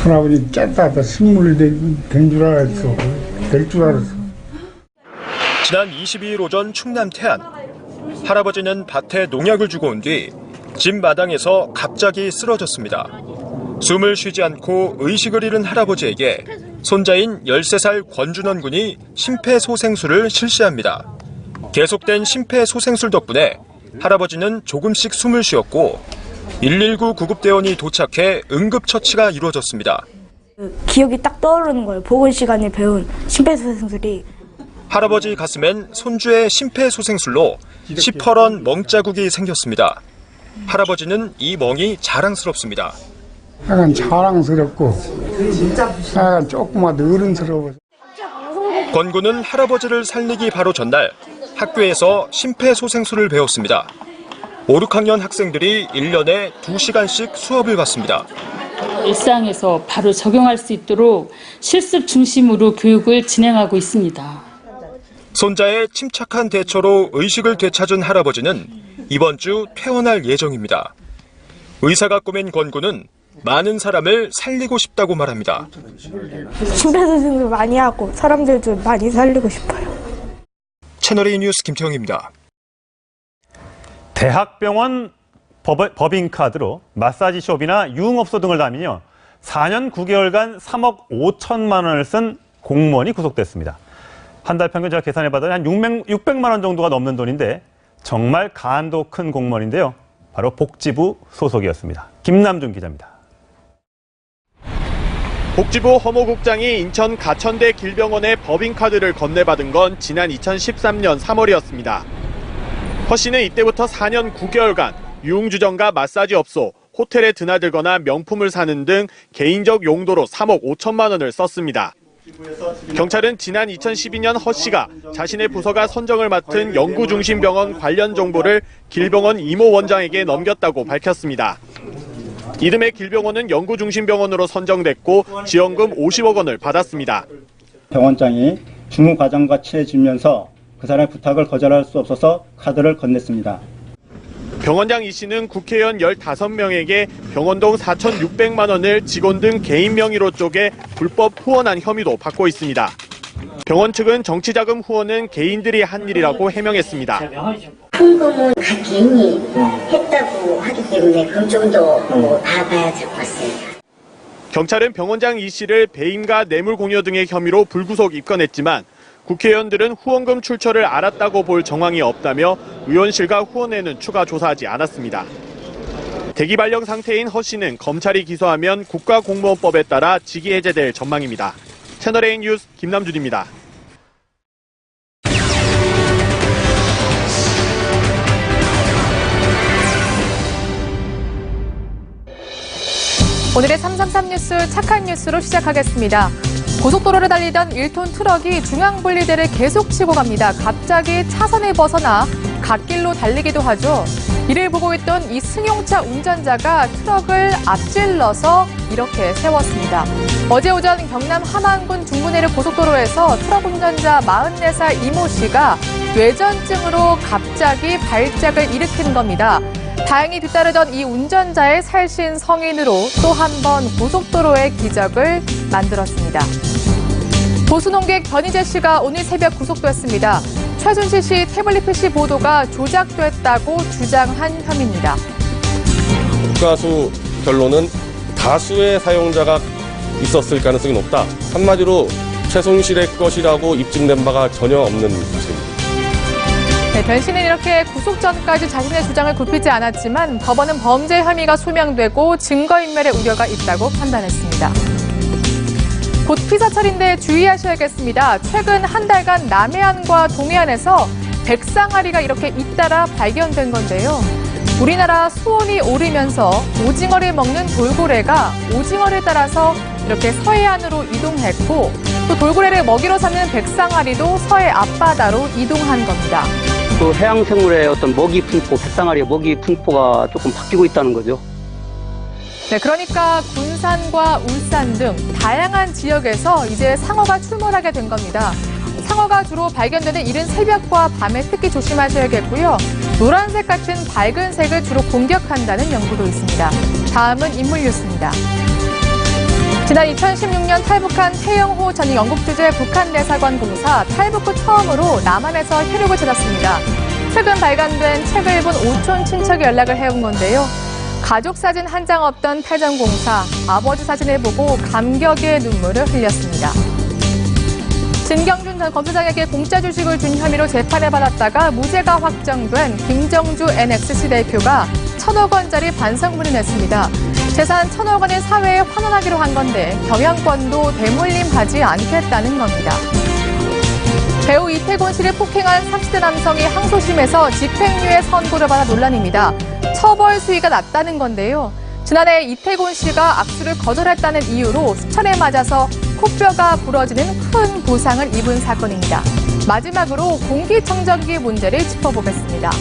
할아버지 깼다 승물 된 줄 알았어. 될 줄 알았어. 지난 22일 오전 충남 태안. 할아버지는 밭에 농약을 주고 온 뒤 집 마당에서 갑자기 쓰러졌습니다. 숨을 쉬지 않고 의식을 잃은 할아버지에게 손자인 13살 권준원 군이 심폐소생술을 실시합니다. 계속된 심폐소생술 덕분에 할아버지는 조금씩 숨을 쉬었고 119 구급대원이 도착해 응급처치가 이루어졌습니다. 기억이 딱 떠오르는 거예요. 보건 시간에 배운 심폐소생술이. 할아버지 가슴엔 손주의 심폐소생술로 시퍼런 멍자국이 생겼습니다. 할아버지는 이 멍이 자랑스럽습니다. 약간 자랑스럽고 약간 조금만 어른스러워. 권 군은 할아버지를 살리기 바로 전날 학교에서 심폐소생술을 배웠습니다. 5, 6학년 학생들이 1년에 2시간씩 수업을 받습니다. 일상에서 바로 적용할 수 있도록 실습 중심으로 교육을 진행하고 있습니다. 손자의 침착한 대처로 의식을 되찾은 할아버지는 이번 주 퇴원할 예정입니다. 의사가 꾸민 권 군은 많은 사람을 살리고 싶다고 말합니다. 심폐소생술 많이 하고 사람들도 많이 살리고 싶어요. 채널A 뉴스 김태형입니다. 대학병원 법인카드로 마사지숍이나 유흥업소 등을 다니며 4년 9개월간 3억 5천만 원을 쓴 공무원이 구속됐습니다. 한 달 평균 제가 계산해봤더니 한 600만 원 정도가 넘는 돈인데 정말 간도 큰 공무원인데요. 바로 복지부 소속이었습니다. 김남준 기자입니다. 복지부 허모국장이 인천 가천대 길병원의 법인카드를 건네받은 건 지난 2013년 3월이었습니다. 허 씨는 이때부터 4년 9개월간 유흥주점과 마사지 업소, 호텔에 드나들거나 명품을 사는 등 개인적 용도로 3억 5천만 원을 썼습니다. 경찰은 지난 2012년 허 씨가 자신의 부서가 선정을 맡은 연구중심병원 관련 정보를 길병원 이모 원장에게 넘겼다고 밝혔습니다. 이듬해 길병원은 연구중심병원으로 선정됐고 지원금 50억 원을 받았습니다. 병원장이 주무과장과 친해지면서 그 사람의 부탁을 거절할 수 없어서 카드를 건넸습니다. 병원장 이 씨는 국회의원 15명에게 병원동 4,600만 원을 직원 등 개인 명의로 쪼개 불법 후원한 혐의도 받고 있습니다. 병원 측은 정치자금 후원은 개인들이 한 일이라고 해명했습니다. 헌금은 각 개인이 했다고 하기 때문에 그 정도 알아봐야 될 것 같습니다. 경찰은 병원장 이 씨를 배임과 뇌물 공여 등의 혐의로 불구속 입건했지만 국회의원들은 후원금 출처를 알았다고 볼 정황이 없다며 의원실과 후원회는 추가 조사하지 않았습니다. 대기 발령 상태인 허 씨는 검찰이 기소하면 국가공무원법에 따라 직위 해제될 전망입니다. 채널A 뉴스 김남준입니다. 오늘의 333 뉴스 착한 뉴스로 시작하겠습니다. 고속도로를 달리던 1톤 트럭이 중앙분리대를 계속 치고 갑니다. 갑자기 차선을 벗어나 갓길로 달리기도 하죠. 이를 보고 있던 이 승용차 운전자가 트럭을 앞질러서 이렇게 세웠습니다. 어제 오전 경남 함안군 중문해를 고속도로에서 트럭 운전자 44살 이모 씨가 뇌전증으로 갑자기 발작을 일으킨 겁니다. 다행히 뒤따르던 이 운전자의 살신 성인으로 또 한 번 고속도로의 기적을 만들었습니다. 보수논객 변희재 씨가 오늘 새벽 구속됐습니다. 최순실 씨 태블릿 PC 보도가 조작됐다고 주장한 혐의입니다. 국가수 결론은 다수의 사용자가 있었을 가능성이 높다. 한마디로 최순실의 것이라고 입증된 바가 전혀 없는 것입니다. 네, 변 씨는 이렇게 구속 전까지 자신의 주장을 굽히지 않았지만 법원은 범죄 혐의가 소명되고 증거인멸의 우려가 있다고 판단했습니다. 곧 피사철인데 주의하셔야겠습니다. 최근 한 달간 남해안과 동해안에서 백상아리가 이렇게 잇따라 발견된 건데요. 우리나라 수온이 오르면서 오징어를 먹는 돌고래가 오징어를 따라서 이렇게 서해안으로 이동했고 또 돌고래를 먹이로 삼는 백상아리도 서해 앞바다로 이동한 겁니다. 그 해양 생물의 어떤 먹이 풍토, 백상아리의 먹이 풍토가 조금 바뀌고 있다는 거죠. 네, 그러니까 군산과 울산 등 다양한 지역에서 이제 상어가 출몰하게 된 겁니다. 상어가 주로 발견되는 이른 새벽과 밤에 특히 조심하셔야겠고요. 노란색 같은 밝은 색을 주로 공격한다는 연구도 있습니다. 다음은 인물 뉴스입니다. 지난 2016년 탈북한 태영호 전 영국 주재 북한 대사관 공사 탈북 후 처음으로 남한에서 혈육을 찾았습니다. 최근 발간된 책을 본 오촌 친척이 연락을 해온 건데요. 가족 사진 한 장 없던 태전공사, 아버지 사진을 보고 감격의 눈물을 흘렸습니다. 진경준 전 검사장에게 공짜 주식을 준 혐의로 재판을 받았다가 무죄가 확정된 김정주 NXC 대표가 1,000억 원짜리 반성문을 냈습니다. 재산 1,000억 원을 사회에 환원하기로 한 건데 경영권도 대물림하지 않겠다는 겁니다. 배우 이태곤 씨를 폭행한 30대 남성이 항소심에서 집행유예 선고를 받아 논란입니다. 처벌 수위가 낮다는 건데요. 지난해 이태곤 씨가 악수를 거절했다는 이유로 수천에 맞아서 코뼈가 부러지는 큰 부상을 입은 사건입니다. 마지막으로 공기청정기 문제를 짚어보겠습니다.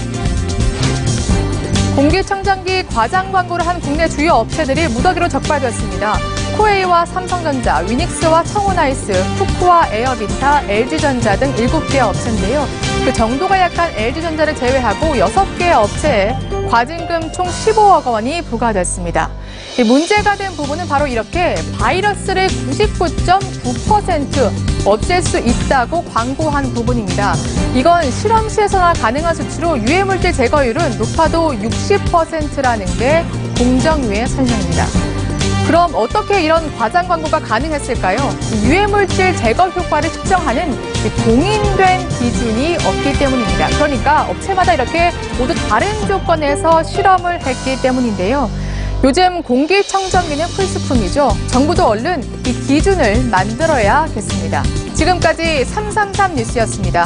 공기청정기 과장 광고를 한 국내 주요 업체들이 무더기로 적발되었습니다. 코웨이와 삼성전자, 위닉스와 청호나이스, 푸쿠와 에어비타, LG전자 등 7개 업체인데요. 그 정도가 약한 LG전자를 제외하고 6개 업체에 과징금 총 15억 원이 부과됐습니다. 문제가 된 부분은 바로 이렇게 바이러스를 99.9% 없앨 수 있다고 광고한 부분입니다. 이건 실험실에서나 가능한 수치로 유해물질 제거율은 높아도 60%라는 게 공정위의 설명입니다. 그럼 어떻게 이런 과장 광고가 가능했을까요? 유해물질 제거 효과를 측정하는 공인된 기준이 없기 때문입니다. 그러니까 업체마다 이렇게 모두 다른 조건에서 실험을 했기 때문인데요. 요즘 공기청정기는 필수품이죠. 정부도 얼른 이 기준을 만들어야겠습니다. 지금까지 333 뉴스였습니다.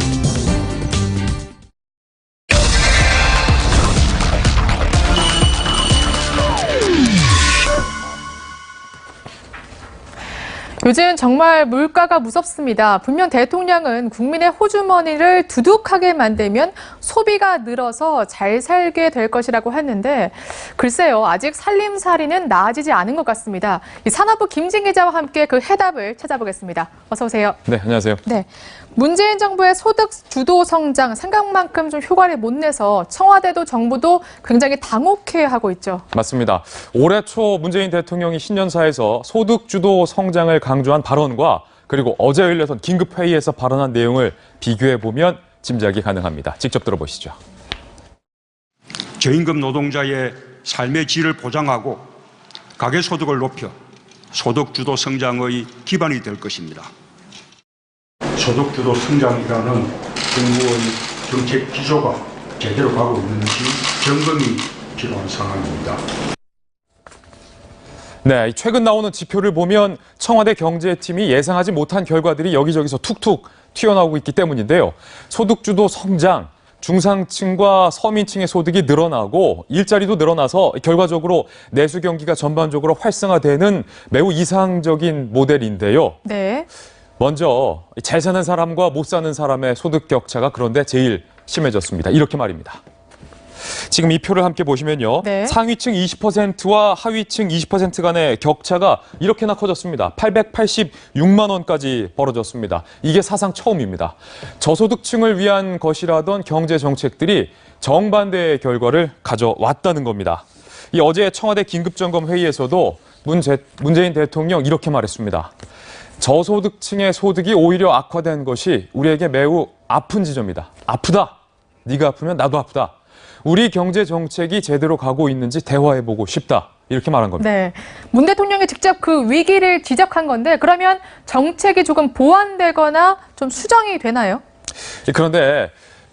요즘 정말 물가가 무섭습니다. 분명 대통령은 국민의 호주머니를 두둑하게 만들면 소비가 늘어서 잘 살게 될 것이라고 했는데 글쎄요, 아직 살림살이는 나아지지 않은 것 같습니다. 이 산업부 김진 기자와 함께 그 해답을 찾아보겠습니다. 어서 오세요. 네, 안녕하세요. 네, 문재인 정부의 소득 주도 성장 생각만큼 좀 효과를 못 내서 청와대도 정부도 굉장히 당혹해하고 있죠. 맞습니다. 올해 초 문재인 대통령이 신년사에서 소득 주도 성장을 강조한 발언과 그리고 어제 열렸던 긴급회의에서 발언한 내용을 비교해보면 짐작이 가능합니다. 직접 들어보시죠. 저임금 노동자의 삶의 질을 보장하고 가계소득을 높여 소득주도 성장의 기반이 될 것입니다. 소득주도 성장이라는 정부의 정책 기조가 제대로 가고 있는지 점검이 필요한 상황입니다. 네, 최근 나오는 지표를 보면 청와대 경제팀이 예상하지 못한 결과들이 여기저기서 툭툭 튀어나오고 있기 때문인데요. 소득주도 성장, 중상층과 서민층의 소득이 늘어나고 일자리도 늘어나서 결과적으로 내수 경기가 전반적으로 활성화되는 매우 이상적인 모델인데요. 네. 먼저 잘 사는 사람과 못 사는 사람의 소득 격차가 그런데 제일 심해졌습니다. 이렇게 말입니다. 지금 이 표를 함께 보시면요. 네. 상위층 20%와 하위층 20% 간의 격차가 이렇게나 커졌습니다. 886만 원까지 벌어졌습니다. 이게 사상 처음입니다. 저소득층을 위한 것이라던 경제 정책들이 정반대의 결과를 가져왔다는 겁니다. 이 어제 청와대 긴급점검 회의에서도 문재인 대통령 이렇게 말했습니다. 저소득층의 소득이 오히려 악화된 것이 우리에게 매우 아픈 지점이다. 아프다. 네가 아프면 나도 아프다. 우리 경제 정책이 제대로 가고 있는지 대화해보고 싶다. 이렇게 말한 겁니다. 네, 문 대통령이 직접 그 위기를 지적한 건데 그러면 정책이 조금 보완되거나 좀 수정이 되나요? 그런데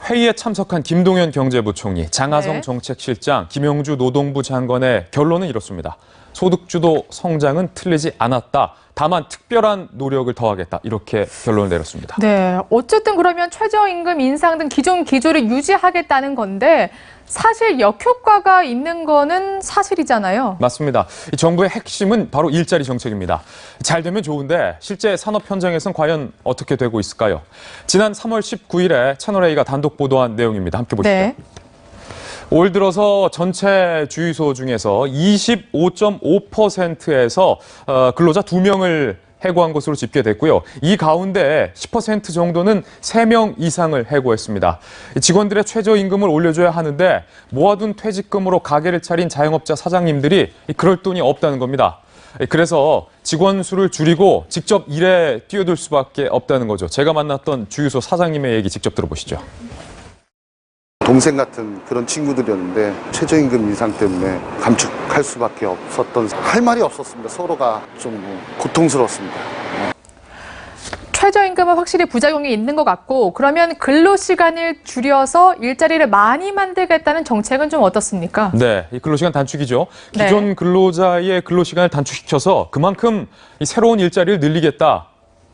회의에 참석한 김동연 경제부총리, 장하성 네. 정책실장, 김용주 노동부 장관의 결론은 이렇습니다. 소득주도 성장은 틀리지 않았다. 다만 특별한 노력을 더하겠다. 이렇게 결론을 내렸습니다. 네, 어쨌든 그러면 최저임금 인상 등 기존 기조를 유지하겠다는 건데 사실 역효과가 있는 거는 사실이잖아요. 맞습니다. 이 정부의 핵심은 바로 일자리 정책입니다. 잘 되면 좋은데 실제 산업 현장에선 과연 어떻게 되고 있을까요? 지난 3월 19일에 채널A가 단독 보도한 내용입니다. 함께 보시죠. 네. 올 들어서 전체 주유소 중에서 25.5%에서 근로자 2명을 해고한 것으로 집계됐고요. 이 가운데 10% 정도는 3명 이상을 해고했습니다. 직원들의 최저임금을 올려줘야 하는데 모아둔 퇴직금으로 가게를 차린 자영업자 사장님들이 그럴 돈이 없다는 겁니다. 그래서 직원 수를 줄이고 직접 일에 뛰어들 수밖에 없다는 거죠. 제가 만났던 주유소 사장님의 얘기 직접 들어보시죠. 동생 같은 그런 친구들이었는데 최저임금 인상 때문에 감축할 수밖에 없었던, 할 말이 없었습니다. 서로가 좀 고통스러웠습니다. 최저임금은 확실히 부작용이 있는 것 같고, 그러면 근로시간을 줄여서 일자리를 많이 만들겠다는 정책은 좀 어떻습니까? 네, 이 근로시간 단축이죠. 기존 근로자의 근로시간을 단축시켜서 그만큼 이 새로운 일자리를 늘리겠다.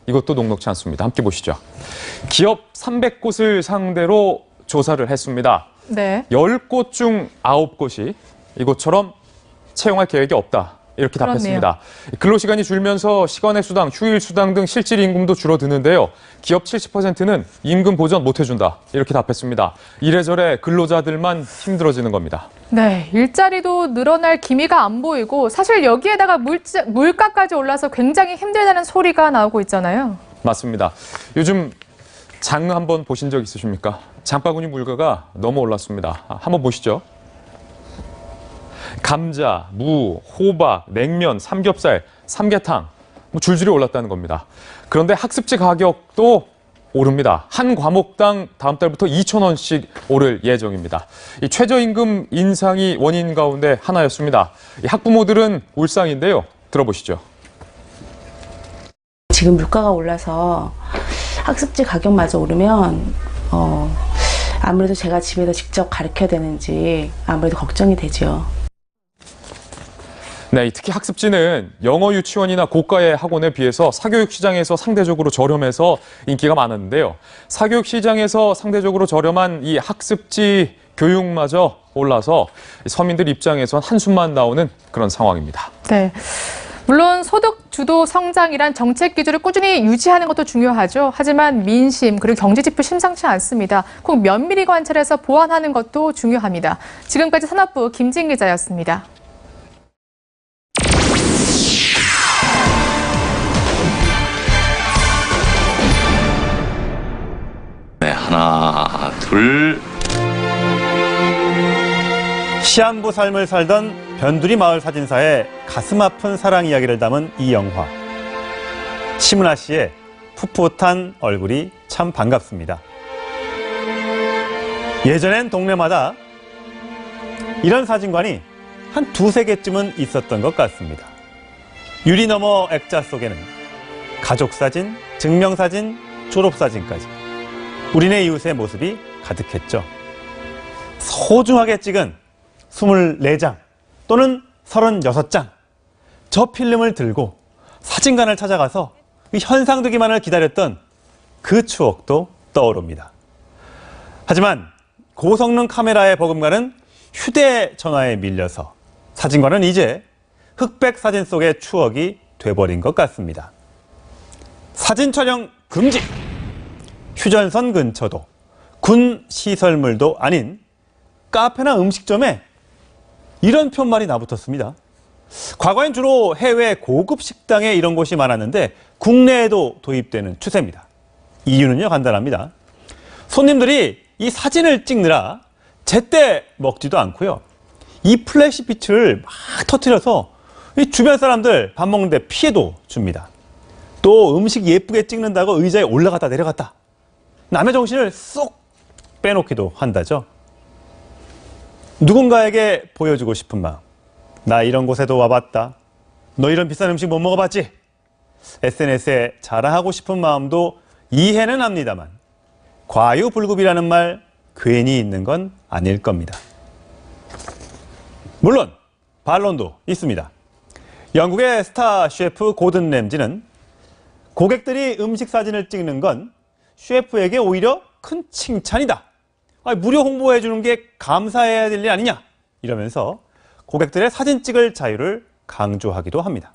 이것도 녹록지 않습니다. 함께 보시죠. 기업 300곳을 상대로 조사를 했습니다. 네. 10곳 중 9곳이 이것처럼 채용할 계획이 없다. 이렇게 답했습니다. 근로시간이 줄면서 시간의 수당, 휴일 수당 등 실질 임금도 줄어드는데요. 기업 70%는 임금 보전 못 해준다. 이렇게 답했습니다. 이래저래 근로자들만 힘들어지는 겁니다. 네, 일자리도 늘어날 기미가 안 보이고 사실 여기에다가 물가까지 올라서 굉장히 힘들다는 소리가 나오고 있잖아요. 맞습니다. 요즘 장 한번 보신 적 있으십니까? 장바구니 물가가 너무 올랐습니다. 한번 보시죠. 감자, 무, 호박, 냉면, 삼겹살, 삼계탕 줄줄이 올랐다는 겁니다. 그런데 학습지 가격도 오릅니다. 한 과목당 다음 달부터 2,000원씩 오를 예정입니다. 이 최저임금 인상이 원인 가운데 하나였습니다. 이 학부모들은 울상인데요. 들어보시죠. 지금 물가가 올라서 학습지 가격마저 오르면 아무래도 제가 집에서 직접 가르쳐야 되는지 아무래도 걱정이 되죠. 네, 특히 학습지는 영어 유치원이나 고가의 학원에 비해서 사교육 시장에서 상대적으로 저렴해서 인기가 많았는데요. 사교육 시장에서 상대적으로 저렴한 이 학습지 교육마저 올라서 서민들 입장에선 한숨만 나오는 그런 상황입니다. 네. 물론 소득 주도 성장이란 정책 기조를 꾸준히 유지하는 것도 중요하죠. 하지만 민심 그리고 경제 지표 심상치 않습니다. 꼭 면밀히 관찰해서 보완하는 것도 중요합니다. 지금까지 산업부 김진 기자였습니다. 네, 하나, 둘. 시한부 삶을 살던 변두리 마을 사진사의 가슴 아픈 사랑 이야기를 담은 이 영화. 심은하 씨의 풋풋한 얼굴이 참 반갑습니다. 예전엔 동네마다 이런 사진관이 한 두세 개쯤은 있었던 것 같습니다. 유리 너머 액자 속에는 가족사진, 증명사진, 졸업사진까지 우리네 이웃의 모습이 가득했죠. 소중하게 찍은 24장 또는 36장 저 필름을 들고 사진관을 찾아가서 현상되기만을 기다렸던 그 추억도 떠오릅니다. 하지만 고성능 카메라의 버금가는 휴대전화에 밀려서 사진관은 이제 흑백 사진 속의 추억이 돼버린 것 같습니다. 사진 촬영 금지! 휴전선 근처도 군 시설물도 아닌 카페나 음식점에 이런 편말이 나붙었습니다. 과거엔 주로 해외 고급 식당에 이런 곳이 많았는데 국내에도 도입되는 추세입니다. 이유는요, 간단합니다. 손님들이 이 사진을 찍느라 제때 먹지도 않고요. 이 플래시 빛을 막 터뜨려서 이 주변 사람들 밥 먹는데 피해도 줍니다. 또 음식 예쁘게 찍는다고 의자에 올라갔다 내려갔다 남의 정신을 쏙 빼놓기도 한다죠. 누군가에게 보여주고 싶은 마음. 나 이런 곳에도 와봤다. 너 이런 비싼 음식 못 먹어봤지? SNS에 자랑하고 싶은 마음도 이해는 합니다만 과유불급이라는 말 괜히 있는 건 아닐 겁니다. 물론 반론도 있습니다. 영국의 스타 셰프 고든 램지는 고객들이 음식 사진을 찍는 건 셰프에게 오히려 큰 칭찬이다. 무료 홍보해 주는 게 감사해야 될 일 아니냐 이러면서 고객들의 사진 찍을 자유를 강조하기도 합니다.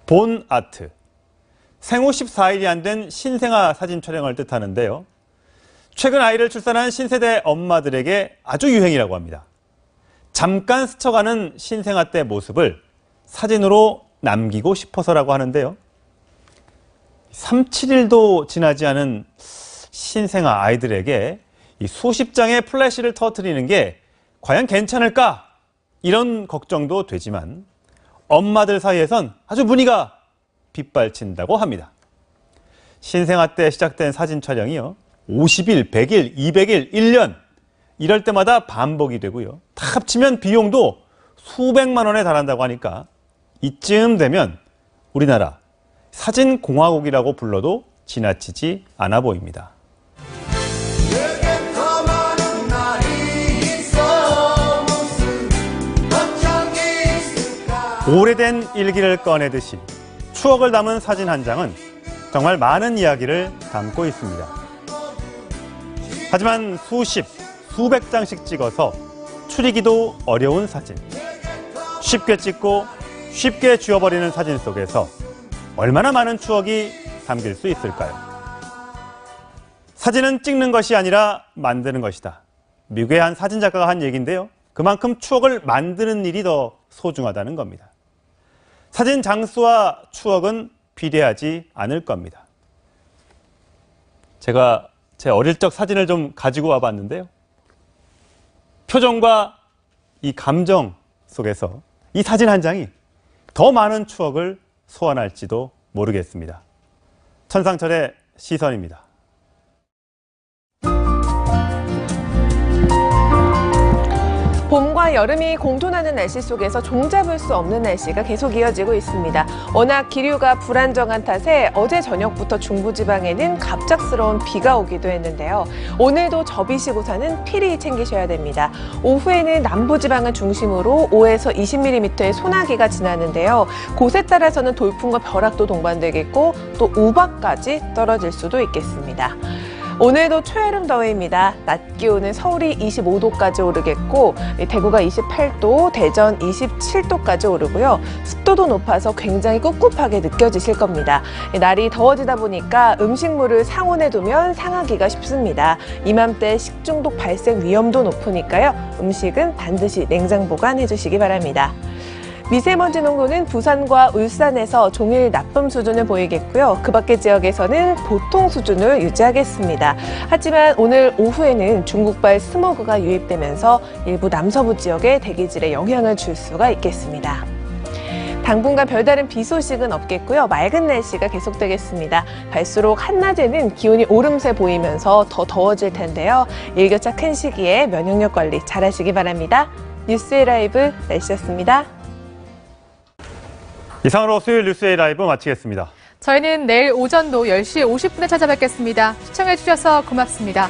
본 아트, 생후 14일이 안 된 신생아 사진 촬영을 뜻하는데요. 최근 아이를 출산한 신세대 엄마들에게 아주 유행이라고 합니다. 잠깐 스쳐가는 신생아 때 모습을 사진으로 남기고 싶어서라고 하는데요. 3, 7일도 지나지 않은 신생아 아이들에게 이 수십 장의 플래시를 터뜨리는 게 과연 괜찮을까? 이런 걱정도 되지만 엄마들 사이에선 아주 분위기가 빗발친다고 합니다. 신생아 때 시작된 사진 촬영이요. 50일, 100일, 200일, 1년 이럴 때마다 반복이 되고요. 다 합치면 비용도 수백만 원에 달한다고 하니까 이쯤 되면 우리나라 사진공화국이라고 불러도 지나치지 않아 보입니다. 오래된 일기를 꺼내듯이 추억을 담은 사진 한 장은 정말 많은 이야기를 담고 있습니다. 하지만 수십, 수백 장씩 찍어서 추리기도 어려운 사진. 쉽게 찍고 쉽게 지워버리는 사진 속에서 얼마나 많은 추억이 담길 수 있을까요? 사진은 찍는 것이 아니라 만드는 것이다. 미국의 한 사진작가가 한 얘기인데요. 그만큼 추억을 만드는 일이 더 소중하다는 겁니다. 사진 장수와 추억은 비례하지 않을 겁니다. 제가 제 어릴 적 사진을 좀 가지고 와봤는데요. 표정과 이 감정 속에서 이 사진 한 장이 더 많은 추억을 소환할지도 모르겠습니다. 천상철의 시선입니다. 봄과 여름이 공존하는 날씨 속에서 종잡을 수 없는 날씨가 계속 이어지고 있습니다. 워낙 기류가 불안정한 탓에 어제 저녁부터 중부지방에는 갑작스러운 비가 오기도 했는데요. 오늘도 접이시고사는 필히 챙기셔야 됩니다. 오후에는 남부지방을 중심으로 5에서 20mm의 소나기가 지나는데요. 곳에 따라서는 돌풍과 벼락도 동반되겠고 또 우박까지 떨어질 수도 있겠습니다. 오늘도 초여름 더위입니다. 낮 기온은 서울이 25도까지 오르겠고 대구가 28도, 대전 27도까지 오르고요. 습도도 높아서 굉장히 꿉꿉하게 느껴지실 겁니다. 날이 더워지다 보니까 음식물을 상온에 두면 상하기가 쉽습니다. 이맘때 식중독 발생 위험도 높으니까요. 음식은 반드시 냉장 보관해 주시기 바랍니다. 미세먼지 농도는 부산과 울산에서 종일 나쁨 수준을 보이겠고요. 그 밖의 지역에서는 보통 수준을 유지하겠습니다. 하지만 오늘 오후에는 중국발 스모그가 유입되면서 일부 남서부 지역에 대기질에 영향을 줄 수가 있겠습니다. 당분간 별다른 비 소식은 없겠고요. 맑은 날씨가 계속되겠습니다. 갈수록 한낮에는 기온이 오름세 보이면서 더 더워질 텐데요. 일교차 큰 시기에 면역력 관리 잘하시기 바랍니다. 뉴스의 라이브 날씨였습니다. 이상으로 수요일 뉴스의 라이브 마치겠습니다. 저희는 내일 오전도 10시 50분에 찾아뵙겠습니다. 시청해주셔서 고맙습니다.